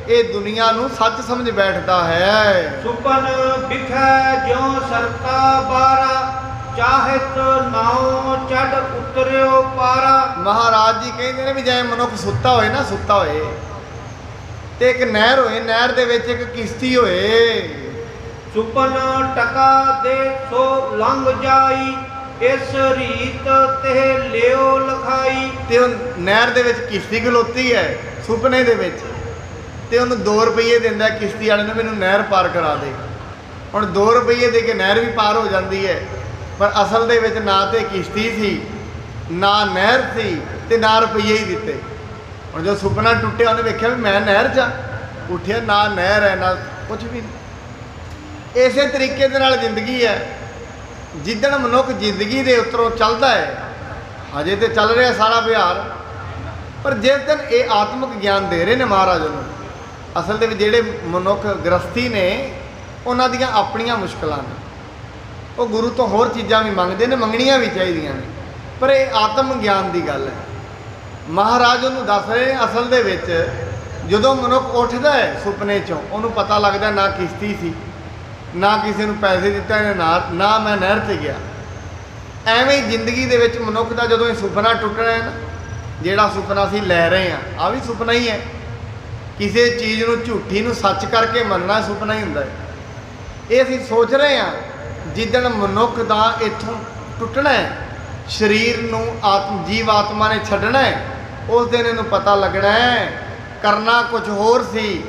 ਇਹ ਦੁਨੀਆ ਨੂੰ ਸੱਚ ਸਮਝ ਬੈਠਦਾ ਹੈ। ਸੁਪਨ ਵਿਖੈ ਜਿਉ ਸਰਤਾ ਬਾਰਾ, ਚਾਹਤ ਨਾਉ ਚੜ ਉਤਰਿਓ ਪਾਰਾ। ਮਹਾਰਾਜ ਜੀ ਕਹਿੰਦੇ ਨੇ ਵੀ ਜਿਵੇਂ ਮਨੁੱਖ ਸੁੱਤਾ ਹੋਏ ਨਾ, ਸੁੱਤਾ ਹੋਏ ਤੇ ਇੱਕ ਨਹਿਰ ਹੋਏ, ਨਹਿਰ ਦੇ ਵਿੱਚ ਇੱਕ ਕਿਸ਼ਤੀ ਹੋਏ। ਸੁਪਨ ਟਕਾ ਦੇ ਸੋ ਲੰਘ ਜਾਈ, ਇਸ ਰੀਤ ਤੇ ਲਿਓ ਲਖਾਈ। ਤੇ ਉਹ ਨਹਿਰ ਦੇ ਵਿੱਚ ਕਿਸ਼ਤੀ ਖਲੋਤੀ ਹੈ ਸੁਪਨੇ ਦੇ ਵਿੱਚ, ਤੇ ਉਹਨੂੰ 2 ਰੁਪਏ ਦਿੰਦਾ ਕਿਸ਼ਤੀ ਵਾਲੇ ਨੂੰ, ਮੈਨੂੰ ਨਹਿਰ ਪਾਰ ਕਰਾ ਦੇ। ਹੁਣ 2 ਰੁਪਏ ਦੇ ਕੇ ਨਹਿਰ ਵੀ ਪਾਰ ਹੋ ਜਾਂਦੀ ਹੈ, ਪਰ ਅਸਲ ਦੇ ਵਿੱਚ ਨਾ ਤੇ ਕਿਸ਼ਤੀ ਸੀ, ਨਾ ਨਹਿਰ ਸੀ, ਤੇ ਨਾ ਰੁਪਈਏ ਹੀ ਦਿੱਤੇ। ਹੁਣ ਜੋ ਸੁਪਨਾ ਟੁੱਟਿਆ ਉਹਨੇ ਵੇਖਿਆ ਵੀ ਮੈਂ ਨਹਿਰ 'ਚ ਉੱਠਿਆ, ਨਾ ਨਹਿਰ ਹੈ ਨਾ ਕੁਝ ਵੀ ਨਹੀਂ। ਇਸੇ ਤਰੀਕੇ ਦੇ ਨਾਲ ਜ਼ਿੰਦਗੀ ਹੈ। ਜਿੱਦਣ ਮਨੁੱਖ ਜ਼ਿੰਦਗੀ ਦੇ ਉੱਤਰੋਂ ਚੱਲਦਾ ਹੈ, ਹਜੇ ਤੇ ਚੱਲ ਰਿਹਾ ਸਾਰਾ ਵਿਹਾਰ, ਪਰ ਜਿਸ ਦਿਨ ਇਹ ਆਤਮਿਕ ਗਿਆਨ ਦੇ ਰਹੇ ਨੇ ਮਹਾਰਾਜ ਨੂੰ, ਅਸਲ ਦੇ ਵਿੱਚ ਜਿਹੜੇ ਮਨੁੱਖ ਗ੍ਰਸਥੀ ਨੇ ਉਹਨਾਂ ਦੀਆਂ ਆਪਣੀਆਂ ਮੁਸ਼ਕਲਾਂ ਨੇ, ਉਹ ਗੁਰੂ ਤੋਂ ਹੋਰ ਚੀਜ਼ਾਂ ਵੀ ਮੰਗਦੇ ਨੇ, ਮੰਗਣੀਆਂ ਵੀ ਚਾਹੀਦੀਆਂ ਨੇ, ਪਰ ਇਹ ਆਤਮ ਗਿਆਨ ਦੀ ਗੱਲ ਹੈ। ਮਹਾਰਾਜ ਉਹਨੂੰ ਦੱਸ ਰਹੇ ਨੇ ਅਸਲ ਦੇ ਵਿੱਚ ਜਦੋਂ ਮਨੁੱਖ ਉੱਠਦਾ ਹੈ ਸੁਪਨੇ 'ਚੋਂ, ਉਹਨੂੰ ਪਤਾ ਲੱਗਦਾ ਨਾ ਕਿਸ਼ਤੀ ਸੀ, ਨਾ ਕਿਸੇ ਨੂੰ ਪੈਸੇ ਦਿੱਤਾ, ਨਾ ਮੈਂ ਨਹਿਰ 'ਤੇ ਗਿਆ। ਐਵੇਂ ਹੀ ਜ਼ਿੰਦਗੀ ਦੇ ਵਿੱਚ ਮਨੁੱਖ ਦਾ ਜਦੋਂ ਇਹ ਸੁਪਨਾ ਟੁੱਟਣਾ ਹੈ ਨਾ, ਜਿਹੜਾ ਸੁਪਨਾ ਅਸੀਂ ਲੈ ਰਹੇ ਹਾਂ ਆ ਵੀ ਸੁਪਨਾ ਹੀ ਹੈ। ਕਿਸੇ ਚੀਜ਼ ਨੂੰ ਝੂਠੀ ਨੂੰ ਸੱਚ ਕਰਕੇ ਮੰਨਣਾ ਸੁਪਨਾ ਹੀ ਹੁੰਦਾ ਹੈ। ਇਹ ਅਸੀਂ ਸੋਚ ਰਹੇ ਹਾਂ ਜਿੱਦਣ ਮਨੁੱਖ ਦਾ ਇੱਥੋਂ ਟੁੱਟਣਾ ਹੈ, ਸਰੀਰ ਨੂੰ ਜੀਵ ਆਤਮਾ ਨੇ ਛੱਡਣਾ ਹੈ, ਉਸ ਦਿਨ ਇਹਨੂੰ ਪਤਾ ਲੱਗਣਾ ਹੈ ਕਰਨਾ ਕੁਝ ਹੋਰ ਸੀ,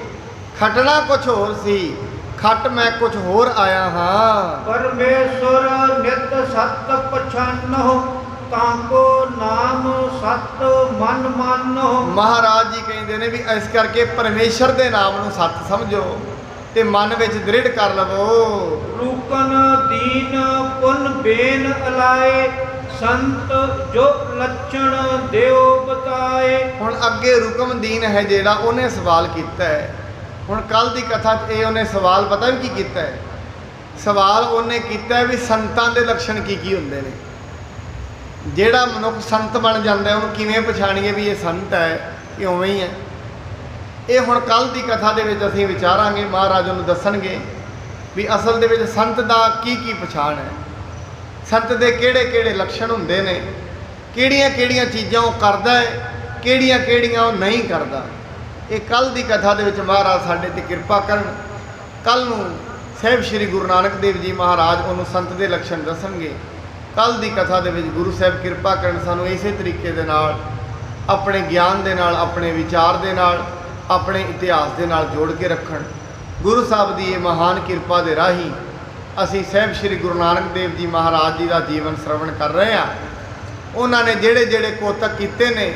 ਖਟਣਾ ਕੁਝ ਹੋਰ ਸੀ, ਖਟ ਮੈਂ ਕੁਝ ਹੋਰ ਆਇਆ ਹਾਂ। ਪਰਮੇਸ਼ਰ ਨਿਤ ਸਤ ਪਛਾਨੋ, ਤਾਂਕੋ ਨਾਮ ਸਤ ਮਨ ਮਾਨੋ। ਮਹਾਰਾਜ ਜੀ ਕਹਿੰਦੇ ਨੇ ਵੀ ਇਸ ਕਰਕੇ ਪਰਮੇਸ਼ਰ ਦੇ ਨਾਮ ਨੂੰ ਸੱਚ ਸਮਝੋ ਤੇ ਮਨ ਵਿੱਚ ਦ੍ਰਿੜ ਕਰ ਲਵੋ। ਰੂਕਨ ਦੀਨ ਪੁਨ ਬੇਨ ਅਲਾਏ, ਸੰਤ ਜੋ ਲੱਛਣ ਦਿਓ ਬਤਾਏ। ਹੁਣ ਅੱਗੇ ਰੁਕਮਦੀਨ ਹੈ ਜਿਹੜਾ, ਉਹਨੇ ਸਵਾਲ ਕੀਤਾ ਹੈ। ਹੁਣ ਕੱਲ ਦੀ ਕਥਾ 'ਚ ਇਹ ਉਹਨੇ ਸਵਾਲ ਪਤਾ ਵੀ ਕੀ ਕੀਤਾ ਹੈ? ਸਵਾਲ ਉਹਨੇ ਕੀਤਾ ਵੀ ਸੰਤਾਂ ਦੇ ਲੱਛਣ ਕੀ ਕੀ ਹੁੰਦੇ ਨੇ। ਜਿਹੜਾ ਮਨੁੱਖ ਸੰਤ ਬਣ ਜਾਂਦਾ ਉਹਨੂੰ ਕਿਵੇਂ ਪਛਾਣੀਏ ਵੀ ਇਹ ਸੰਤ ਹੈ ਕਿ ਉਵੇਂ ਹੀ ਹੈ। ਇਹ ਹੁਣ ਕੱਲ ਦੀ ਕਥਾ ਦੇ ਵਿੱਚ ਅਸੀਂ ਵਿਚਾਰਾਂਗੇ। ਮਹਾਰਾਜ ਉਹਨੂੰ ਦੱਸਣਗੇ ਵੀ ਅਸਲ ਦੇ ਵਿੱਚ ਸੰਤ ਦਾ ਕੀ ਕੀ ਪਛਾਣ ਹੈ, ਸੰਤ ਦੇ ਕਿਹੜੇ ਕਿਹੜੇ ਲੱਛਣ ਹੁੰਦੇ ਨੇ, ਕਿਹੜੀਆਂ ਕਿਹੜੀਆਂ ਚੀਜ਼ਾਂ ਉਹ ਕਰਦਾ ਹੈ, ਕਿਹੜੀਆਂ ਕਿਹੜੀਆਂ ਉਹ ਨਹੀਂ ਕਰਦਾ। ਇਹ ਕੱਲ ਦੀ ਕਥਾ ਦੇ ਵਿੱਚ ਮਹਾਰਾਜ ਸਾਡੇ ਤੇ ਕਿਰਪਾ ਕਰਨ। ਕੱਲ ਨੂੰ ਸਾਹਿਬ ਸ੍ਰੀ ਗੁਰੂ ਨਾਨਕ ਦੇਵ ਜੀ ਮਹਾਰਾਜ ਉਹਨੂੰ ਸੰਤ ਦੇ ਲੱਛਣ ਦੱਸਣਗੇ। ਕੱਲ ਦੀ ਕਥਾ ਦੇ ਵਿੱਚ ਗੁਰੂ ਸਾਹਿਬ ਕਿਰਪਾ ਕਰਨ ਸਾਨੂੰ ਇਸੇ ਤਰੀਕੇ ਦੇ ਨਾਲ ਆਪਣੇ ਗਿਆਨ ਦੇ ਨਾਲ, ਆਪਣੇ ਵਿਚਾਰ ਦੇ ਨਾਲ, ਆਪਣੇ ਇਤਿਹਾਸ ਦੇ ਨਾਲ ਜੋੜ ਕੇ ਰੱਖਣ। ਗੁਰੂ ਸਾਹਿਬ ਦੀ ਇਹ ਮਹਾਨ ਕਿਰਪਾ ਦੇ ਰਾਹੀਂ ਅਸੀਂ ਸਾਹਿਬ ਸ੍ਰੀ ਗੁਰੂ ਨਾਨਕ ਦੇਵ ਜੀ ਮਹਾਰਾਜ ਜੀ ਦਾ ਜੀਵਨ ਸ਼ਰਵਣ ਕਰ ਰਹੇ ਹਾਂ। ਉਹਨਾਂ ਨੇ ਜਿਹੜੇ ਜਿਹੜੇ ਕੋਤਕ ਕੀਤੇ ਨੇ,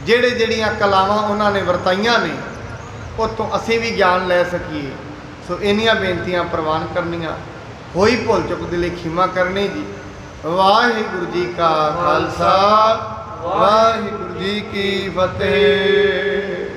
ਜਿਹੜੀਆਂ ਕਲਾਵਾਂ ਉਹਨਾਂ ਨੇ ਵਰਤਾਈਆਂ ਨੇ, ਉਹ ਤੋਂ ਅਸੀਂ ਵੀ ਗਿਆਨ ਲੈ ਸਕੀਏ। ਸੋ ਇੰਨੀਆਂ ਬੇਨਤੀਆਂ ਪ੍ਰਵਾਨ ਕਰਨੀਆਂ, ਹੋਈ ਭੁੱਲ ਚੁੱਕ ਦੇ ਲਈ ਖਿਮਾ ਕਰਨੀ ਜੀ। ਵਾਹਿਗੁਰੂ ਜੀ ਕਾ ਖਾਲਸਾ, ਵਾਹਿਗੁਰੂ ਜੀ ਕੀ ਫਤਿਹ।